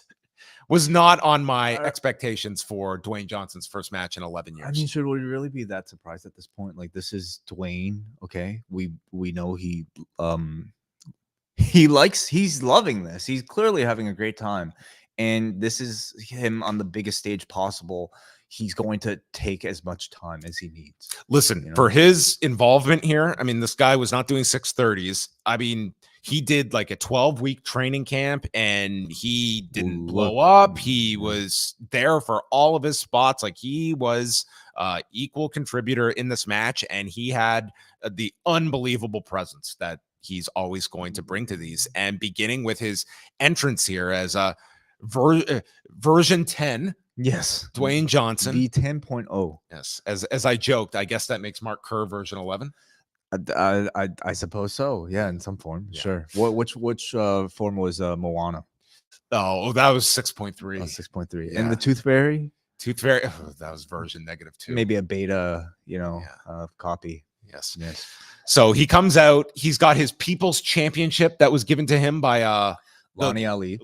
Was not on my expectations for Dwayne Johnson's first match in 11 years. I mean, should we really be that surprised at this point? Like, this is Dwayne, okay? We know he's loving this. He's clearly having a great time. And this is him on the biggest stage possible. He's going to take as much time as he needs. Listen, for his involvement here, I mean, this guy was not doing 630s. I mean, he did like a 12-week training camp and he didn't blow up. He was there for all of his spots. Like, he was equal contributor in this match, and he had the unbelievable presence that he's always going to bring to these. And beginning with his entrance here as a version 10. Yes. Dwayne Johnson. V10.0. Yes. As I joked, I guess that makes Mark Kerr version 11. I suppose so. Yeah, in some form. Yeah. Sure. Which form was Moana? Oh, that was 6.3. 6.3. Yeah. And the Tooth Fairy? Tooth Fairy. Oh, that was version -2. Maybe a beta, copy. Yes. So he comes out. He's got his People's Championship that was given to him by Lonnie Ali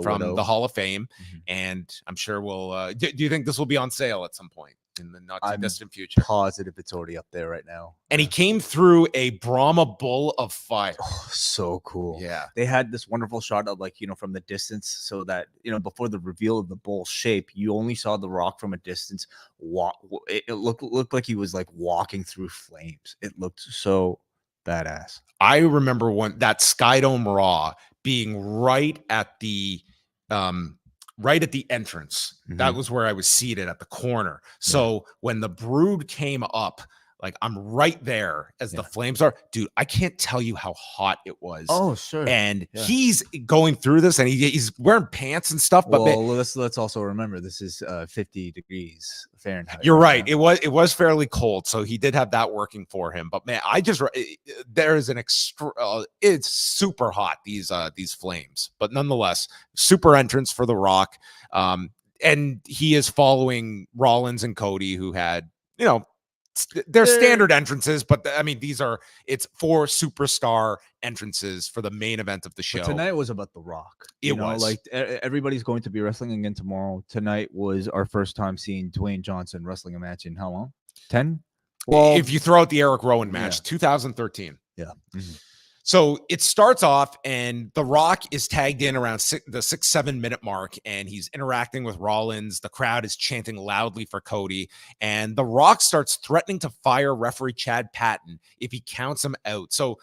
from the Hall of Fame. And I'm sure we'll do you think this will be on sale at some point in the not too distant future? Positive it's already up there right now. And he came through a Brahma bull of fire. Oh, so cool. Yeah. They had this wonderful shot of like, from the distance, so that, before the reveal of the bull shape, you only saw The Rock from a distance. It looked like he was like walking through flames. It looked so badass. I remember that Skydome Raw being right at the right at the entrance. That was where I was seated at the corner. So when the Brood came up, like I'm right there as the flames are. Dude, I can't tell you how hot it was. Oh, sure. And he's going through this, and he's wearing pants and stuff. But well, let's also remember this is 50 degrees Fahrenheit. You're right. It was fairly cold, so he did have that working for him. But man, there is an extra. It's super hot, these flames. But nonetheless, super entrance for The Rock, and he is following Rollins and Cody, who had they're standard entrances, but I mean, it's 4 superstar entrances for the main event of the show. But tonight was about The Rock. It was like everybody's going to be wrestling again tomorrow. Tonight was our first time seeing Dwayne Johnson wrestling a match in how long? 10? Well, if you throw out the Eric Rowan match, 2013. Yeah. So it starts off, and The Rock is tagged in around the 6-7 minute mark, and he's interacting with Rollins. The crowd is chanting loudly for Cody, and The Rock starts threatening to fire referee Chad Patton if he counts him out. So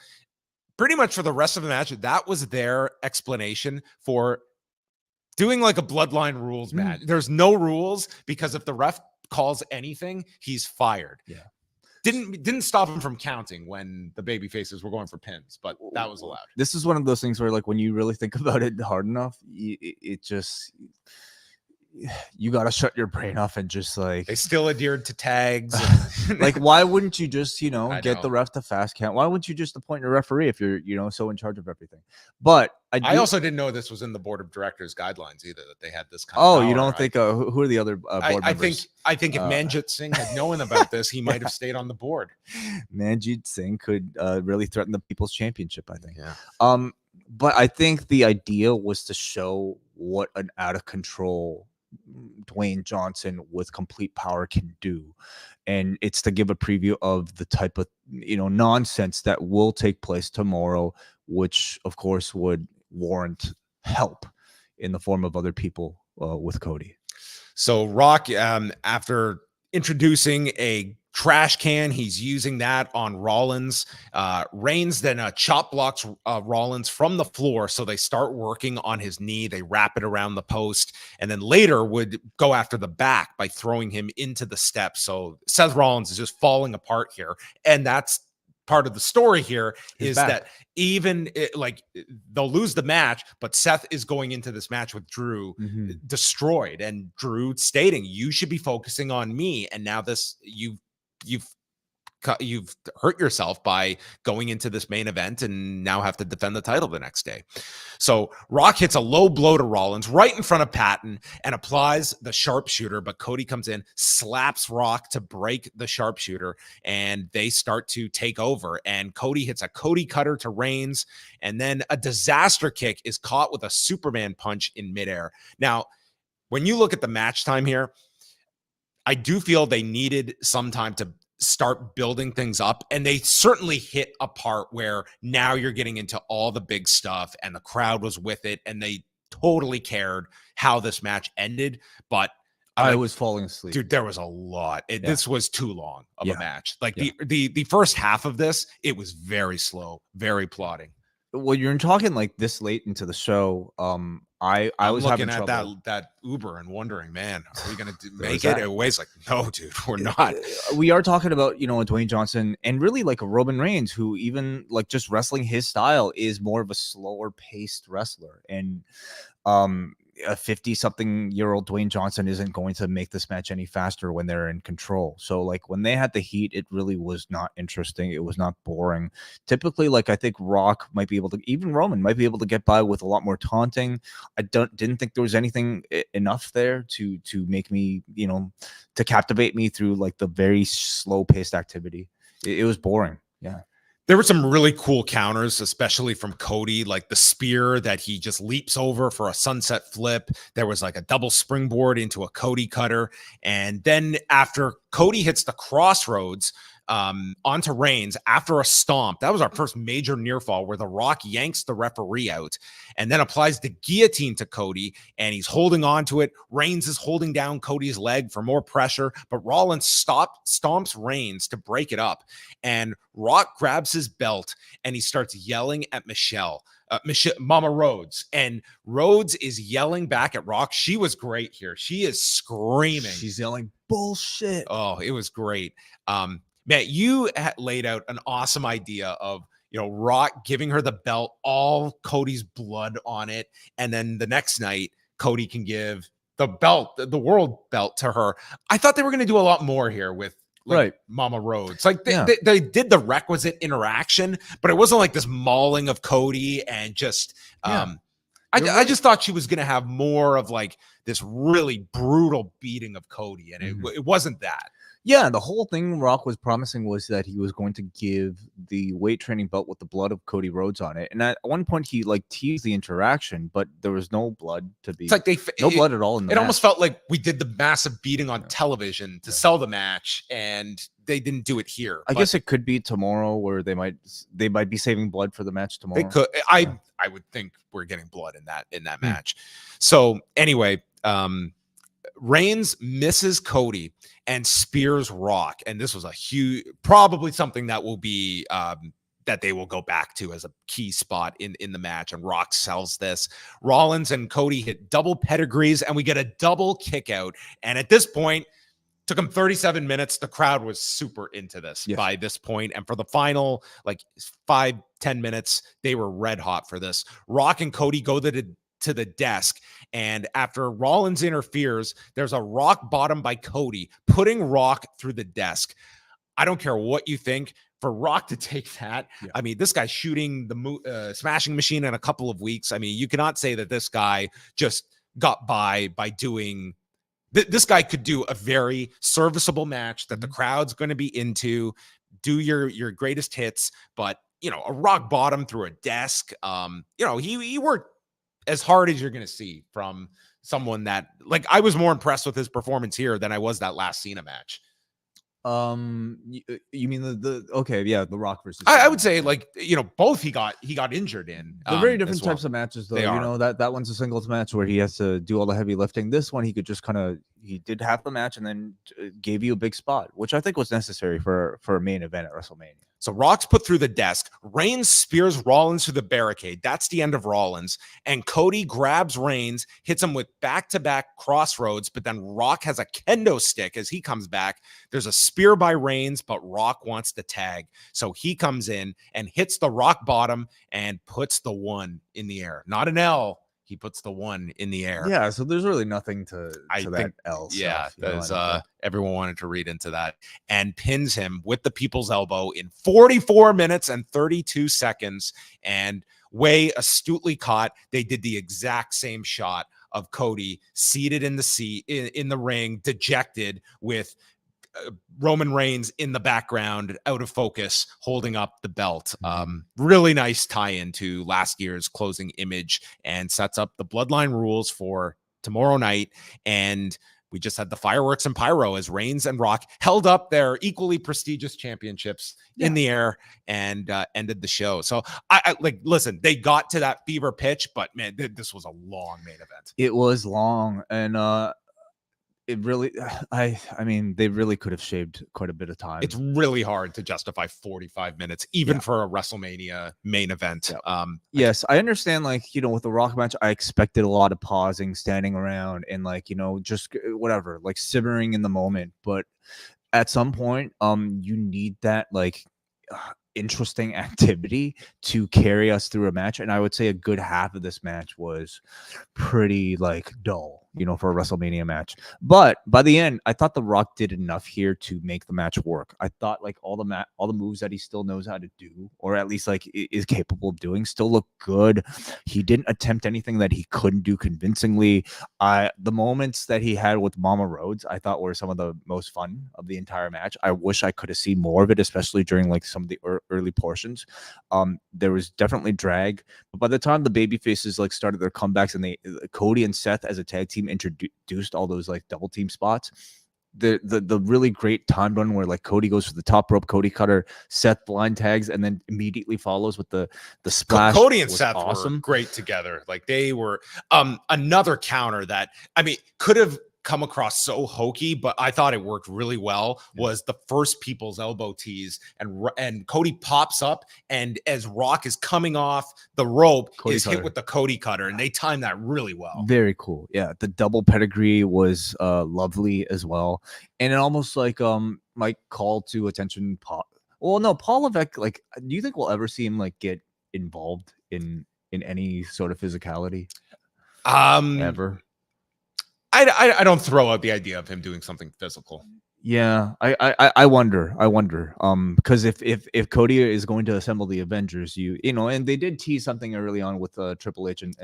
pretty much for the rest of the match, that was their explanation for doing like a bloodline rules match. There's no rules, because if the ref calls anything, he's fired. Yeah. Didn't stop him from counting when the baby faces were going for pins, but that was allowed. This is one of those things where, like, when you really think about it hard enough, it just, you got to shut your brain off and just like, they still adhered to tags. Like, why wouldn't you just, get the ref to fast count? Why wouldn't you just appoint your referee if you're, so in charge of everything? But I also didn't know this was in the board of directors guidelines either, that they had this kind of power. You don't think, who are the other board members? I think if Manjit Singh had known about this, he might have stayed on the board. Manjit Singh could really threaten the People's Championship, I think. Yeah. But I think the idea was to show what an out of control Dwayne Johnson with complete power can do, and it's to give a preview of the type of nonsense that will take place tomorrow, which of course would warrant help in the form of other people with Cody. So Rock, after introducing a trash can, he's using that on Rollins. Reigns then chop blocks Rollins from the floor, so they start working on his knee. They wrap it around the post, and then later would go after the back by throwing him into the steps. So Seth Rollins is just falling apart here, and that's part of the story here. That even they'll lose the match, but Seth is going into this match with Drew destroyed, and Drew stating, "You should be focusing on me." And now you've hurt yourself by going into this main event and now have to defend the title the next day. So Rock hits a low blow to Rollins right in front of Patton and applies the sharpshooter, but Cody comes in, slaps Rock to break the sharpshooter, and they start to take over. And Cody hits a Cody cutter to Reigns, and then a disaster kick is caught with a Superman punch in midair. Now, when you look at the match time here, I do feel they needed some time to start building things up, and they certainly hit a part where now you're getting into all the big stuff, and the crowd was with it, and they totally cared how this match ended. But I was falling asleep, dude. There was a lot. This was too long of a match. Like the first half of this, it was very slow, very plodding. Well, you're talking like this late into the show. I was looking having at trouble. that Uber and wondering, man, are we gonna make it? It weighs like, no, dude, we're not. We are talking about Dwayne Johnson, and really like a Roman Reigns, who even like just wrestling his style is more of a slower paced wrestler, and a 50-something-year-old Dwayne Johnson isn't going to make this match any faster when they're in control. So like when they had the heat, it really was not interesting. It was not boring. Typically, like I think Rock might be able to, even Roman might be able to get by with a lot more taunting. I didn't think there was anything enough there to make me, to captivate me through like the very slow paced activity. It was boring. Yeah. There were some really cool counters, especially from Cody, like the spear that he just leaps over for a sunset flip. There was like a double springboard into a Cody cutter. And then after Cody hits the crossroads, onto Reigns after a stomp. That was our first major near fall where The Rock yanks the referee out and then applies the guillotine to Cody, and he's holding on to it. Reigns is holding down Cody's leg for more pressure, but Rollins stomps Reigns to break it up, and Rock grabs his belt and he starts yelling at Mama Rhodes, and Rhodes is yelling back at Rock. She was great here. She is screaming. She's yelling bullshit. Oh, it was great. Matt, you laid out an awesome idea of, Rock giving her the belt, all Cody's blood on it. And then the next night, Cody can give the belt, the world belt, to her. I thought they were going to do a lot more here with Mama Rhodes. Like they did the requisite interaction, but it wasn't like this mauling of Cody and just, I just thought she was going to have more of like this really brutal beating of Cody. And it wasn't that. Yeah, the whole thing Rock was promising was that he was going to give the weight training belt with the blood of Cody Rhodes on it. And at one point, he teased the interaction, but there was no blood to be. It's like no blood at all in the match. Almost felt like we did the massive beating on television to sell the match, and they didn't do it here. I guess it could be tomorrow where they might be saving blood for the match tomorrow. They could. I would think we're getting blood in that match. So anyway, Reigns misses Cody and spears Rock, and this was a huge, probably something that will be that they will go back to as a key spot in the match. And Rock sells this. Rollins and Cody hit double pedigrees, and we get a double kick out. And at this point, took them 37 minutes. The crowd was super into this by this point, and for the final 5-10 minutes, they were red hot for this. Rock and Cody go to the desk, and after Rollins interferes, there's a rock bottom by Cody, putting Rock through the desk. I don't care what you think. For Rock to take that, I mean, this guy's shooting the smashing machine in a couple of weeks. I mean, you cannot say that this guy just got by doing. This guy could do a very serviceable match that the crowd's going to be into. Do your greatest hits, but a rock bottom through a desk. He worked as hard as you're going to see from someone that, I was more impressed with his performance here than I was that last Cena match. You mean the Rock versus I would say both he got injured in. They're very different types of matches, though. That one's a singles match where he has to do all the heavy lifting. This one, he could just he did half the match and then gave you a big spot, which I think was necessary for a main event at WrestleMania. So Rock's put through the desk. Reigns spears Rollins through the barricade. That's the end of Rollins. And Cody grabs Reigns, hits him with back-to-back crossroads, but then Rock has a kendo stick as he comes back. There's a spear by Reigns, but Rock wants the tag. So he comes in and hits the rock bottom and puts the 1 in the air. Not an L. He puts the 1 in the air. Yeah, so there's really nothing to that else. Yeah, everyone wanted to read into that. And pins him with the people's elbow in 44 minutes and 32 seconds. And Wai astutely caught. They did the exact same shot of Cody seated in the seat in the ring, dejected, with Roman Reigns in the background, out of focus, holding up the belt. Really nice tie-in to last year's closing image, and sets up the Bloodline rules for tomorrow night. And we just had the fireworks and pyro as Reigns and Rock held up their equally prestigious championships in the air and ended the show. So I listen, they got to that fever pitch, but man, this was a long main event. It was long, and it really, I mean, they really could have shaved quite a bit of time. It's really hard to justify 45 minutes, even for a WrestleMania main event. Yes, I understand, with the Rock match, I expected a lot of pausing, standing around, and just whatever, simmering in the moment. But at some point, you need that, interesting activity to carry us through a match. And I would say a good half of this match was pretty dull, for a WrestleMania match. But by the end, I thought The Rock did enough here to make the match work. I thought all the moves that he still knows how to do, or at least is capable of doing, still look good. He didn't attempt anything that he couldn't do convincingly. The moments that he had with Mama Rhodes, I thought were some of the most fun of the entire match. I wish I could have seen more of it, especially during some of the early portions. There was definitely drag, but by the time the baby faces started their comebacks, and Cody and Seth as a tag team introduced all those double team spots, the really great time run where like Cody goes for the top rope Cody cutter, Seth blind tags, and then immediately follows with the splash. Cody and was Seth awesome. were great together. Like they were another counter that could have come across so hokey, but I thought it worked really well. Was the first people's elbow tease, and Cody pops up, and as Rock is coming off the rope, Cody is cutter. hit with the Cody cutter, and they timed that really well. Very cool. Yeah, the double pedigree was lovely as well, and it almost like might call to attention Paul. Well, no, Paul Levesque. Like, do you think we'll ever see him like get involved in any sort of physicality? Ever? I don't throw out the idea of him doing something physical. Yeah, I wonder. Because if Cody is going to assemble the Avengers, you know, and they did tease something early on with Triple H and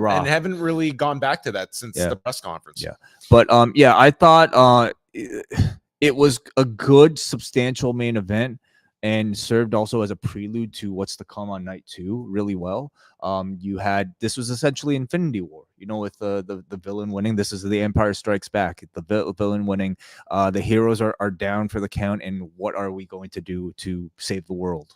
Rock. And haven't really gone back to that since the press conference. Yeah, but yeah, I thought it was a good substantial main event and served also as a prelude to what's to come on night 2 really well. You had, this was essentially Infinity War, you know, with the villain winning. This is the Empire Strikes Back, the villain winning. The heroes are down for the count, and what are we going to do to save the world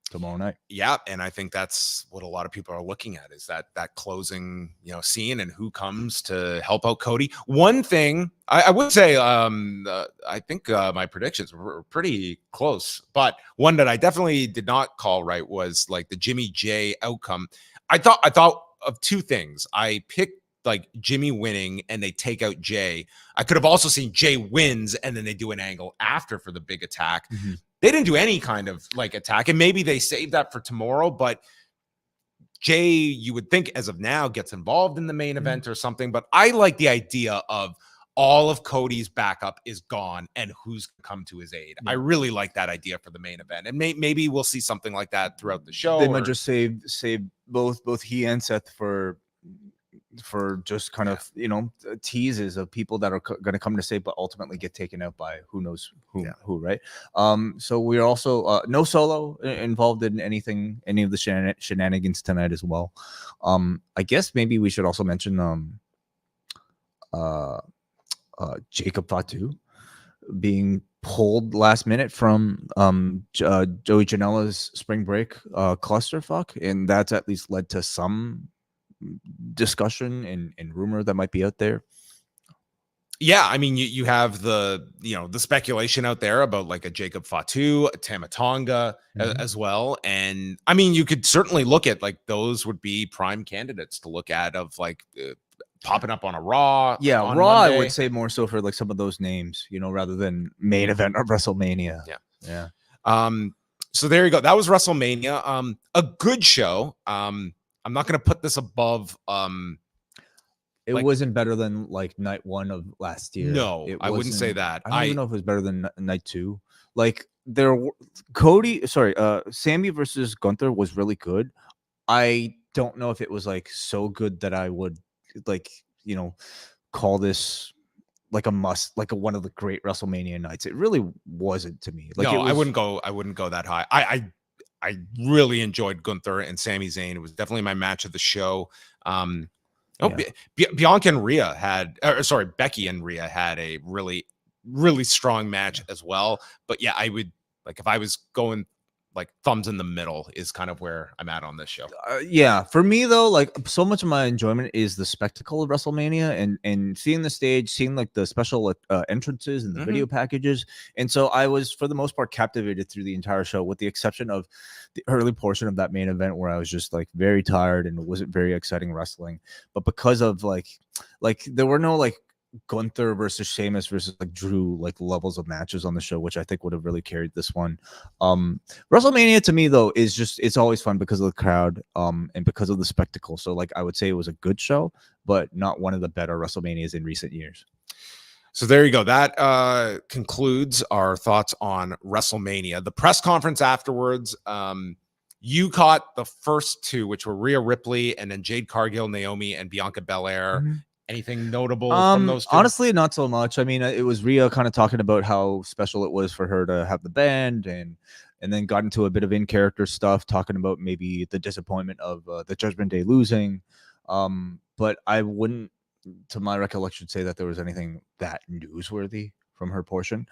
tomorrow night? Yeah, and I think that's what a lot of people are looking at, is that closing, scene, and who comes to help out Cody. One thing I would say, I think my predictions were pretty close, but one that I definitely did not call right was like the Jimmy Jey outcome. I thought of two things. I picked like Jimmy winning and they take out Jey. I could have also seen Jey wins and then they do an angle after for the big attack. Mm-hmm. They didn't do any kind of like attack, and maybe they saved that for tomorrow, but Jey, you would think as of now, gets involved in the main event or something. But I like the idea of all of Cody's backup is gone and who's come to his aid. I really like that idea for the main event, and maybe we'll see something like that throughout the show. They might just save both he and Seth for just kind of, teases of people that are going to come to save, but ultimately get taken out by who knows who, right? So we're also no Solo involved in any of the shenanigans tonight as well. I guess maybe we should also mention Jacob Fatu being pulled last minute from Joey Janela's spring break clusterfuck, and that's at least led to some discussion and rumor that might be out there. Yeah, I mean, you have the speculation out there about like a Jacob Fatu, a Tama Tonga as well, and I mean, you could certainly look at like those would be prime candidates to look at of like popping up on a Raw. Yeah, on Raw Monday. I would say more so for like some of those names, rather than main event of WrestleMania. Yeah. So there you go. That was WrestleMania. A good show. I'm not going to put this above. It wasn't better than like night 1 of last year. No, I wouldn't say that. I don't even know if it was better than night 2. Like Sami versus Gunther was really good. I don't know if it was like so good that I would like, call this like a must, like one of the great WrestleMania nights. It really wasn't to me. Like, no, I wouldn't go that high. I really enjoyed Gunther and Sami Zayn. It was definitely my match of the show. Bianca and Rhea Becky and Rhea had a really, really strong match as well. But yeah, I would like, if I was going like thumbs in the middle is kind of where I'm at on this show. Yeah, for me though, like so much of my enjoyment is the spectacle of WrestleMania and seeing the stage, seeing like the special entrances and the video packages. And so I was for the most part captivated through the entire show, with the exception of the early portion of that main event where I was just like very tired and it wasn't very exciting wrestling. But because of like there were no like Gunther versus Sheamus versus like Drew like levels of matches on the show, which I think would have really carried this one. WrestleMania to me though is just, it's always fun because of the crowd and because of the spectacle. So like I would say it was a good show, but not one of the better WrestleManias in recent years. So there you go. That concludes our thoughts on WrestleMania. The press conference afterwards, you caught the first two, which were Rhea Ripley and then Jade Cargill, Naomi, and Bianca Belair. Anything notable from those two? Honestly, not so much. I mean, it was Rhea kind of talking about how special it was for her to have the band, and then got into a bit of in-character stuff, talking about maybe the disappointment of the Judgment Day losing. But I wouldn't to my recollection, say that there was anything that newsworthy from her portion.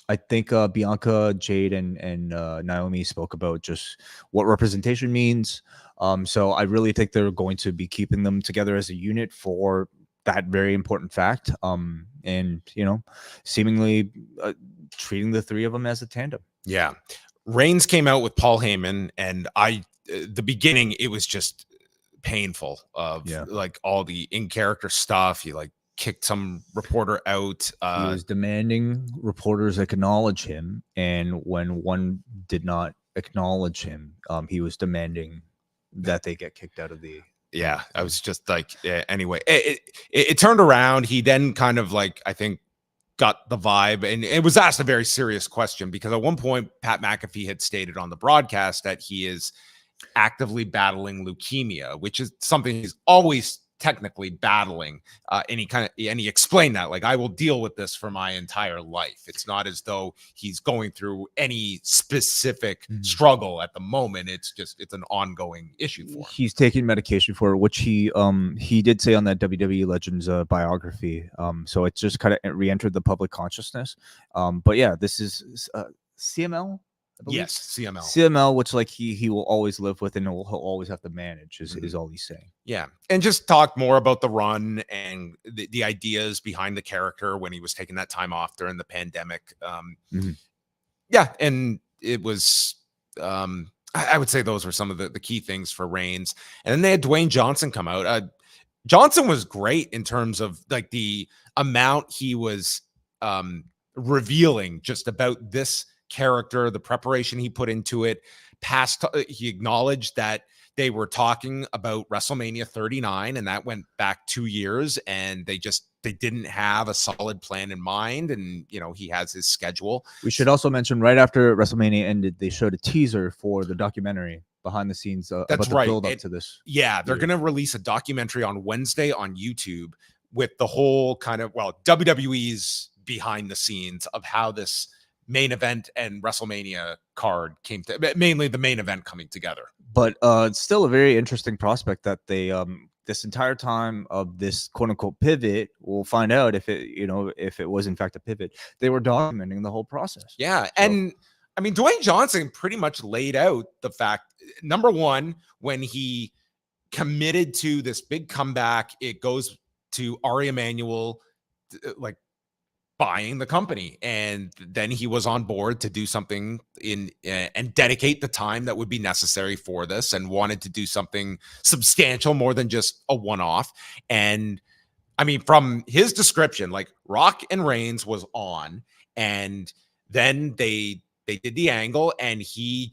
I think Bianca, Jade, and Naomi spoke about just what representation means. So I really think they're going to be keeping them together as a unit for that very important fact. And seemingly treating the three of them as a tandem. Yeah. Reigns came out with Paul Heyman, and the beginning, it was just painful of like all the in-character stuff. He like kicked some reporter out. He was demanding reporters acknowledge him, and when one did not acknowledge him, he was demanding that they get kicked out of the. Yeah, I was just like, anyway, it turned around. He then kind of like, I think, got the vibe, and it was asked a very serious question, because at one point Pat McAfee had stated on the broadcast that he is actively battling leukemia, which is something he's always technically battling. And he explained that, like, I will deal with this for my entire life. It's not as though he's going through any specific struggle at the moment. It's an ongoing issue for him. He's taking medication for it, which he did say on that WWE Legends biography. So it just kind of re-entered the public consciousness. But yeah, this is CML. Yes, CML. CML, which like he will always live with, and he'll always have to manage, is all he's saying. Yeah, and just talk more about the run and the ideas behind the character when he was taking that time off during the pandemic. Yeah, and it was, I would say those were some of the key things for Reigns. And then they had Dwayne Johnson come out. Johnson was great in terms of like the amount he was revealing just about this character, the preparation he put into it. He acknowledged that they were talking about WrestleMania 39, and that went back 2 years, and they didn't have a solid plan in mind. And he has his schedule. We should also mention, right after WrestleMania ended, they showed a teaser for the documentary behind the scenes about the build up to this. Yeah, they're going to release a documentary on Wednesday on YouTube with the whole kind of, WWE's behind the scenes of how this main event and WrestleMania card came to, mainly the main event coming together. But it's still a very interesting prospect that they this entire time of this quote unquote pivot, we'll find out if it was in fact a pivot. They were documenting the whole process. Yeah. So, and I mean, Dwayne Johnson pretty much laid out the fact, number one, when he committed to this big comeback, it goes to Ari Emanuel, like, buying the company, and then he was on board to do something and dedicate the time that would be necessary for this, and wanted to do something substantial more than just a one-off. And I mean, from his description, like, Rock and Reigns was on, and then they did the angle, and he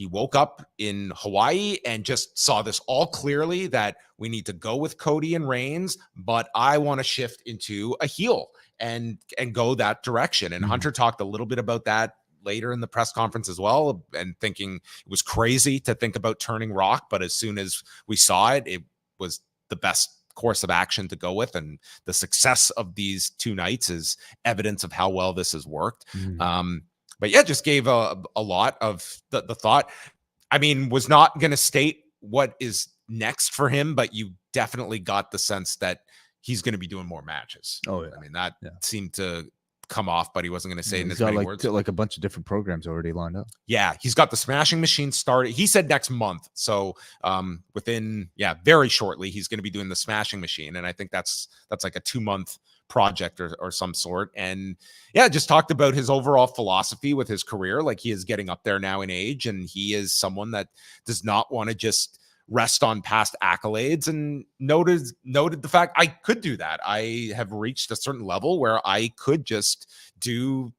woke up in Hawaii and just saw this all clearly, that we need to go with Cody and Reigns, but I want to shift into a heel and go that direction. And Hunter talked a little bit about that later in the press conference as well, and thinking it was crazy to think about turning Rock, but as soon as we saw it, it was the best course of action to go with. And the success of these 2 nights is evidence of how well this has worked. But yeah, just gave a lot of the thought. I mean, was not going to state what is next for him, but you definitely got the sense that he's going to be doing more matches. Oh yeah. I mean, that seemed to come off, but he wasn't going to say in as got many words. Like a bunch of different programs already lined up. Yeah, he's got the Smashing Machine started. He said next month. So within, very shortly, he's going to be doing the Smashing Machine. And I think that's like a 2-month project or some sort. And yeah, just talked about his overall philosophy with his career. Like, he is getting up there now in age, and he is someone that does not want to just rest on past accolades, and noted the fact, I could do that. I have reached a certain level where I could just do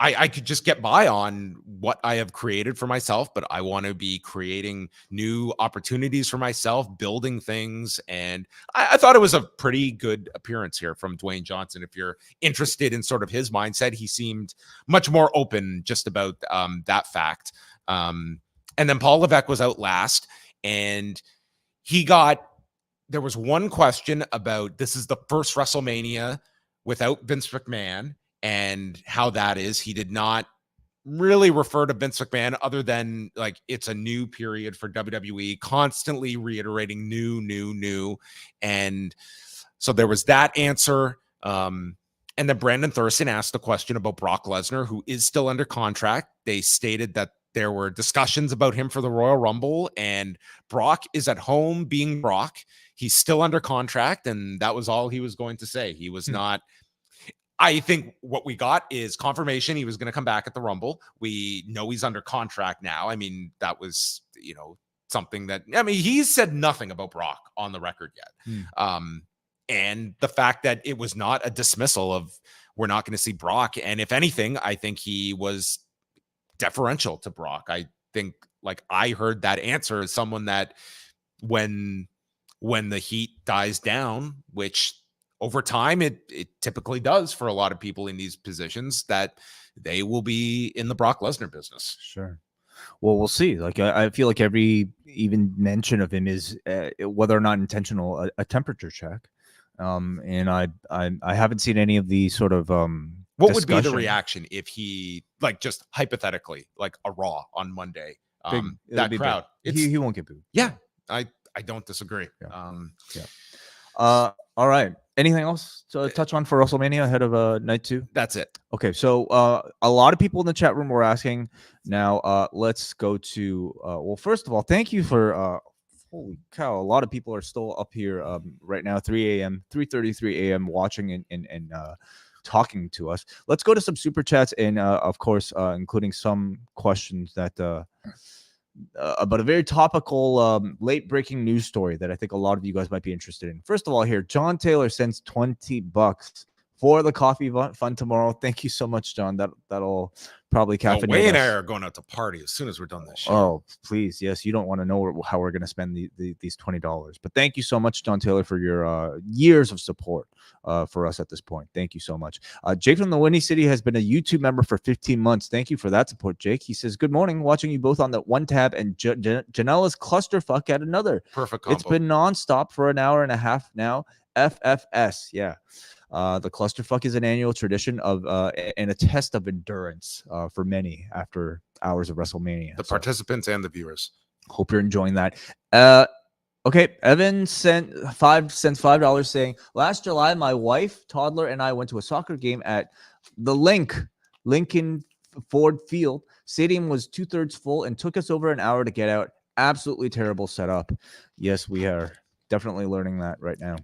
I could just get by on what I have created for myself, but I want to be creating new opportunities for myself, building things. And I thought it was a pretty good appearance here from Dwayne Johnson. If you're interested in sort of his mindset, he seemed much more open just about that fact. And then Paul Levesque was out last, and there was one question about, this is the first WrestleMania without Vince McMahon, and how that is. He did not really refer to Vince McMahon other than like it's a new period for WWE, constantly reiterating new. And so there was that answer. And then Brandon Thurston asked a question about Brock Lesnar, who is still under contract. They stated that there were discussions about him for the Royal Rumble, and Brock is at home being Brock. He's still under contract, and that was all he was going to say. He was not. I think what we got is confirmation he was going to come back at the Rumble. We know he's under contract now. I mean, that was, something that, he's said nothing about Brock on the record yet. And the fact that it was not a dismissal of we're not going to see Brock. And if anything, I think he was deferential to Brock. I think like I heard that answer as someone that when the heat dies down, which over time it typically does for a lot of people in these positions, that they will be in the Brock Lesnar business. Sure. Well, we'll see. Like I feel like every even mention of him is whether or not intentional, a temperature check. And I haven't seen any of the sort of what would be the reaction if he, like, just hypothetically, like a Raw on Monday, that crowd, he won't get booed. Yeah, I don't disagree. All right. Anything else to touch on for WrestleMania ahead of night 2? That's it. Okay, so a lot of people in the chat room were asking. Now let's go to well, first of all, thank you for holy cow, a lot of people are still up here right now, 3:33 a.m. watching and talking to us. Let's go to some super chats and of course including some questions that about a very topical late breaking news story that I think a lot of you guys might be interested in. First of all, here John Taylor sends $20 for the coffee fund tomorrow. Thank you so much, John. That'll probably caffeinate Wayne and I us. are going out to party as soon as we're done this show. Oh, please. Yes, you don't want to know how we're going to spend these $20. But thank you so much, John Taylor, for your years of support for us at this point. Thank you so much. Jake from the Windy City has been a YouTube member for 15 months. Thank you for that support, Jake. He says, good morning. Watching you both on that one tab and Janela's clusterfuck at another. Perfect combo. It's been nonstop for an hour and a half now. FFS. Yeah. The clusterfuck is an annual tradition of and a test of endurance for many after hours of WrestleMania. The participants and the viewers. Hope you're enjoying that. Okay, Evan sent $5 saying, last July, my wife, toddler, and I went to a soccer game at the Lincoln Ford Field. Stadium was 2/3 full and took us over an hour to get out. Absolutely terrible setup. Yes, we are definitely learning that right now.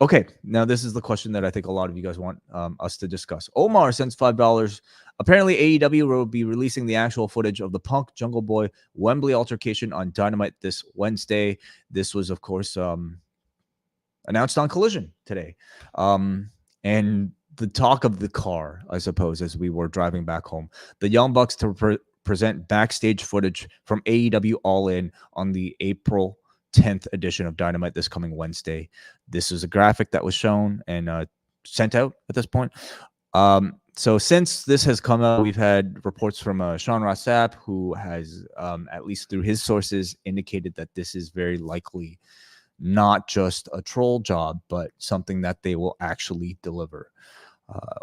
Okay, now this is the question that I think a lot of you guys want us to discuss. Omar sends $5. Apparently, AEW will be releasing the actual footage of the Punk Jungle Boy Wembley altercation on Dynamite this Wednesday. This was, of course, announced on Collision today. And the talk of the car, I suppose, as we were driving back home, the Young Bucks to present backstage footage from AEW All In on the April 10th edition of Dynamite this coming Wednesday. This is a graphic that was shown and sent out at this point. So since this has come out, we've had reports from Sean Ross Sapp, who has, at least through his sources, indicated that this is very likely not just a troll job, but something that they will actually deliver.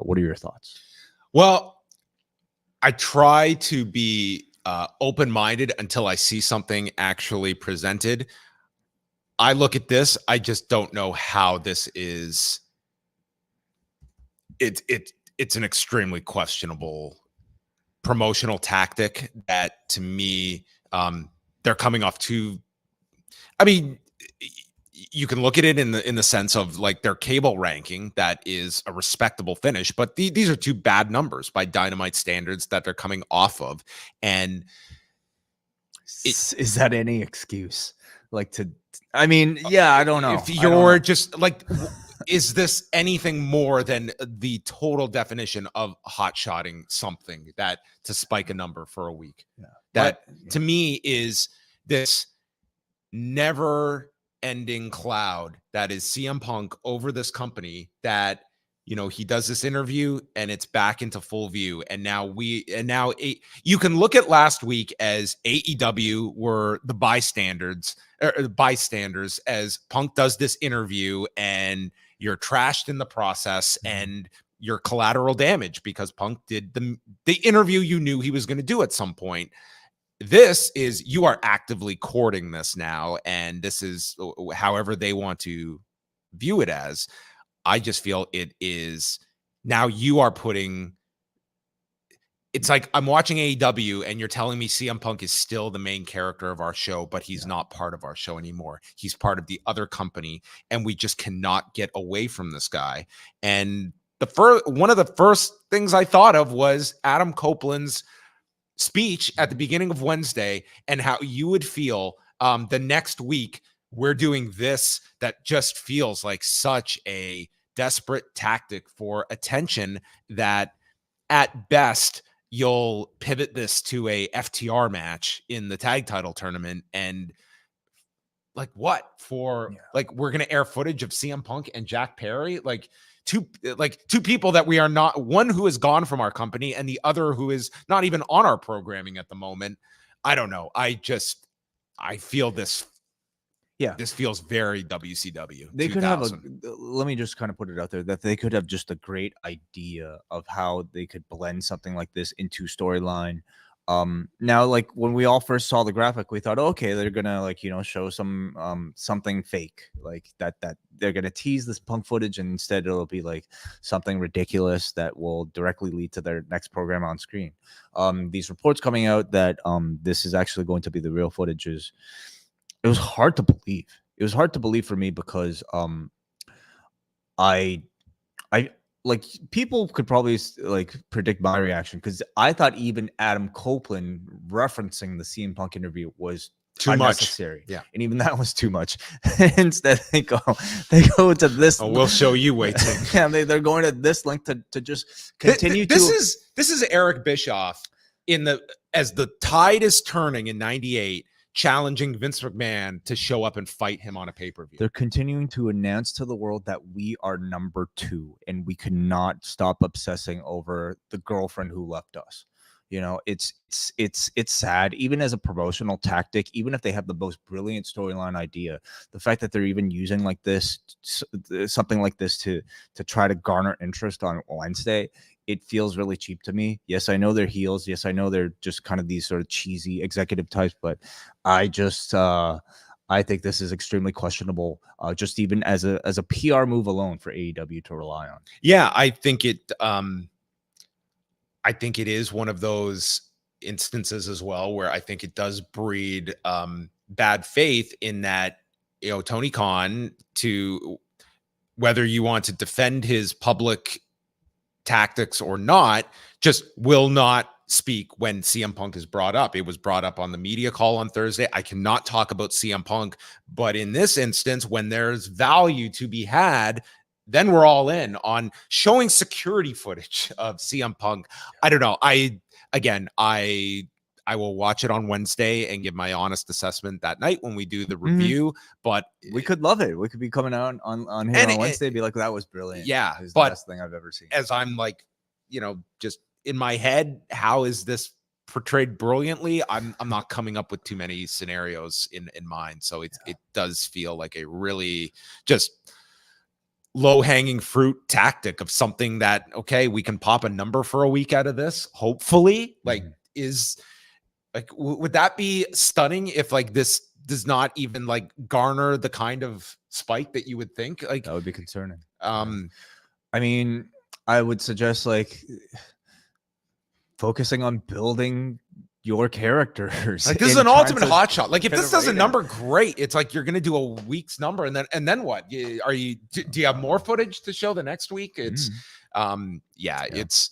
What are your thoughts? Well, I try to be open-minded until I see something actually presented. I look at this, I just don't know how this is. It's an extremely questionable promotional tactic that, to me, they're coming off too. I mean, you can look at it in the sense of like their cable ranking, that is a respectable finish, but these are two bad numbers by Dynamite standards that they're coming off of. And is that any excuse? Like to, I mean, yeah, I don't know. If you're just like, is this anything more than the total definition of hot-shotting something that to spike a number for a week? Yeah. That to me is this never-ending cloud that is CM Punk over this company that, he does this interview and it's back into full view. And now you can look at last week as AEW were the bystanders as Punk does this interview and you're trashed in the process. And your collateral damage because Punk did the interview you knew he was going to do at some point. This is, you are actively courting this now, and this is however they want to view it as. I just feel it is now you are putting, it's like I'm watching AEW and you're telling me CM Punk is still the main character of our show, but he's not part of our show anymore. He's part of the other company, and we just cannot get away from this guy. And one of the first things I thought of was Adam Copeland's speech at the beginning of Wednesday, and how you would feel the next week we're doing this that just feels like such a desperate tactic for attention that at best you'll pivot this to a FTR match in the tag title tournament. And like what for, like, we're going to air footage of CM Punk and Jack Perry, like two people that we are not, one who is gone from our company and the other who is not even on our programming at the moment. I don't know. I feel this. Yeah, this feels very WCW. They could have let me just kind of put it out there that they could have just a great idea of how they could blend something like this into storyline. Now, like when we all first saw the graphic, we thought, okay, they're gonna, like, you know, show some something fake, like that they're gonna tease this Punk footage, and instead it'll be like something ridiculous that will directly lead to their next program on screen. These reports coming out that this is actually going to be the real footage it was hard to believe. It was hard to believe for me because I like, people could probably like predict my reaction, because I thought even Adam Copeland referencing the CM Punk interview was too unnecessary. Yeah, and even that was too much. Instead, they go to this. Oh, we'll show you waiting. Yeah, they're going to this link to just continue. This is Eric Bischoff as the tide is turning in '98. Challenging Vince McMahon to show up and fight him on a pay-per-view. They're continuing to announce to the world that we are number 2, and we cannot stop obsessing over the girlfriend who left us. You know, it's sad, even as a promotional tactic. Even if they have the most brilliant storyline idea, the fact that they're even using like this, something like this to try to garner interest on Wednesday, it feels really cheap to me. Yes, I know they're heels. Yes, I know they're just kind of these sort of cheesy executive types, but I just I think this is extremely questionable, just even as a PR move alone for AEW to rely on. Yeah, I think it is one of those instances as well where I think it does breed bad faith in that, you know, Tony Khan, to whether you want to defend his public tactics or not, just will not speak when CM Punk is brought up. It was brought up on the media call on Thursday. I cannot talk about CM Punk, but in this instance, when there's value to be had, then we're all in on showing security footage of CM Punk. I don't know. I will watch it on Wednesday and give my honest assessment that night when we do the review. But we could love it. We could be coming out on here on Wednesday and be like, that was brilliant. Yeah, it was the best thing I've ever seen. As I'm like, you know, just in my head, how is this portrayed brilliantly? I'm not coming up with too many scenarios in mind. So it does feel like a really just low-hanging fruit tactic of something that, okay, we can pop a number for a week out of this, hopefully. Like, would that be stunning if like this does not even like garner the kind of spike that you would think? Like, that would be concerning. I mean, I would suggest like focusing on building your characters. Like, this is an ultimate hot shot. Like, if this does a number, great. It's like you're gonna do a week's number, and then what? Do you have more footage to show the next week? It's it's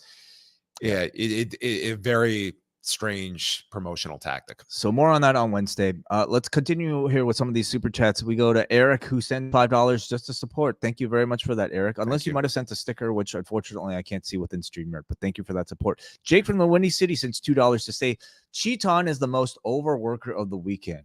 a very strange promotional tactic. So more on that on Wednesday. Let's continue here with some of these super chats. We go to Eric, who sent $5 just to support. Thank you very much for that, Eric. Unless you might have sent a sticker, which unfortunately I can't see within StreamYard, but thank you for that support. Jake from the Windy City sends $2 to say Cheaton is the most over worker of the weekend.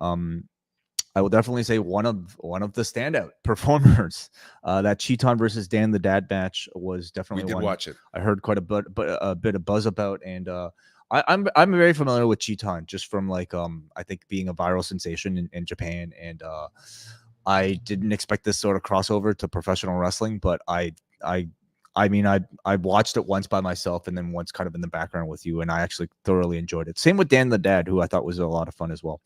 I will definitely say one of the standout performers. That Cheaton versus Dan the Dad match was definitely one. Watch it. I heard quite a bit of buzz about, and I'm very familiar with Cheaton just from like I think being a viral sensation in Japan, and I didn't expect this sort of crossover to professional wrestling, but I I mean, I watched it once by myself and then once kind of in the background with you, and I actually thoroughly enjoyed it. Same with Dan the Dad, who I thought was a lot of fun as well.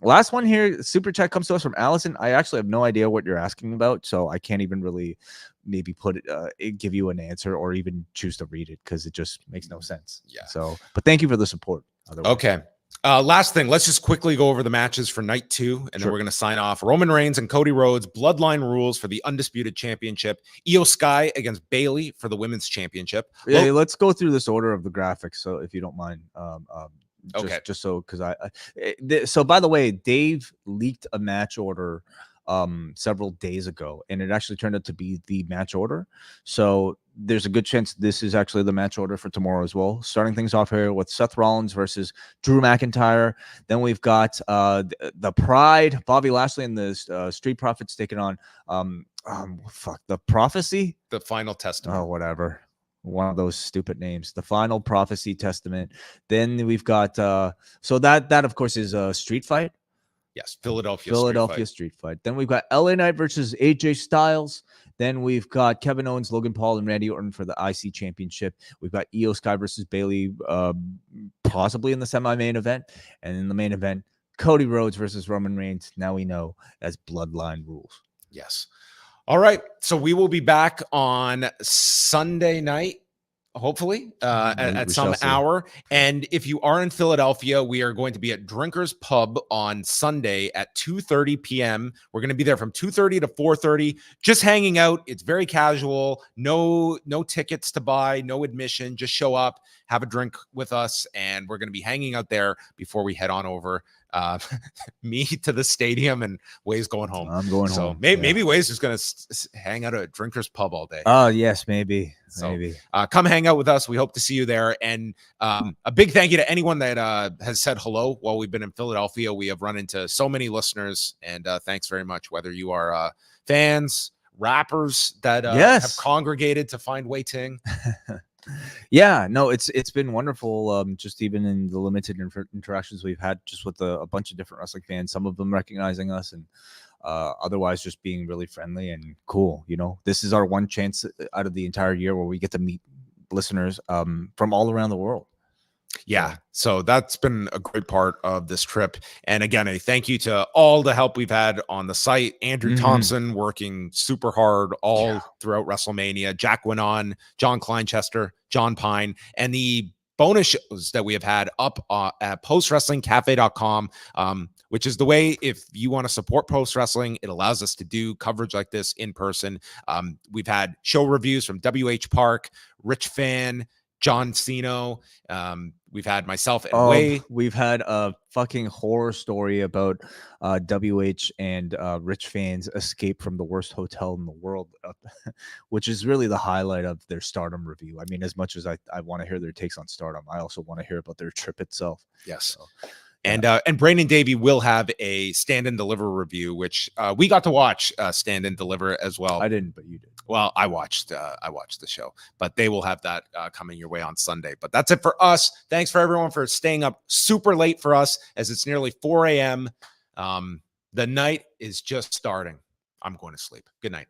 Last one here, super chat comes to us from Allison. I actually have no idea what you're asking about, so I can't even really maybe put it, give you an answer or even choose to read it because it just makes no sense. Yeah. So, but thank you for the support. Otherwise. Okay. Last thing, let's just quickly go over the matches for night 2, and then we're going to sign off. Roman Reigns and Cody Rhodes, Bloodline Rules for the Undisputed Championship. Io Sky against Bayley for the Women's Championship. Yeah, let's go through this order of the graphics, so if you don't mind. Okay. Just so, because so by the way, Dave leaked a match order several days ago, and it actually turned out to be the match order. So there's a good chance this is actually the match order for tomorrow as well. Starting things off here with Seth Rollins versus Drew McIntyre. Then we've got the Pride, Bobby Lashley and the Street Profits taking on the Prophecy, the Final Testament. Oh, whatever. One of those stupid names. The Final Prophecy Testament. Then we've got so that of course is a street fight. Yes, Philadelphia Street Fight. Then we've got LA Knight versus AJ Styles. Then we've got Kevin Owens, Logan Paul, and Randy Orton for the IC Championship. We've got Io Sky versus Bayley, possibly in the semi-main event. And in the main event, Cody Rhodes versus Roman Reigns. Now we know as Bloodline Rules. Yes. All right. So we will be back on Sunday night, hopefully, at some hour. And if you are in Philadelphia, we are going to be at Drinkers Pub on Sunday at 2:30 p.m. We're going to be there from 2:30 to 4:30, just hanging out. It's very casual. No tickets to buy, no admission. Just show up, have a drink with us, and we're going to be hanging out there before we head on over. Me to the stadium, and Way's going home. I'm going home. Maybe Way's just going to hang out at Drinkers Pub all day. Oh, yes, maybe. Come hang out with us. We hope to see you there. And a big thank you to anyone that has said hello while we've been in Philadelphia. We have run into so many listeners, and thanks very much, whether you are fans, rappers that have congregated to find Wai Ting. Yeah, no, it's been wonderful. Just even in the limited interactions we've had just with a bunch of different wrestling fans, some of them recognizing us and otherwise just being really friendly and cool. You know, this is our one chance out of the entire year where we get to meet listeners from all around the world. Yeah, so that's been a great part of this trip. And again, a thank you to all the help we've had on the site. Andrew Thompson working super hard all throughout WrestleMania. Jack went on, John Kleinchester, John Pine, and the bonus shows that we have had up at postwrestlingcafe.com, which is the way if you want to support Post Wrestling, it allows us to do coverage like this in person. We've had show reviews from WH Park, Rich Fan, John Cena. We've had myself and Wai. We've had a fucking horror story about WH and Rich Fan's escape from the worst hotel in the world, which is really the highlight of their Stardom review. I mean, as much as I want to hear their takes on Stardom, I also want to hear about their trip itself. Yes. So, and Brandon Davey will have a Stand and Deliver review, which we got to watch Stand and Deliver as well. I didn't, but you did. Well, I watched the show, but they will have that coming your way on Sunday. But that's it for us. Thanks for everyone for staying up super late for us as it's nearly 4 a.m. The night is just starting. I'm going to sleep. Good night.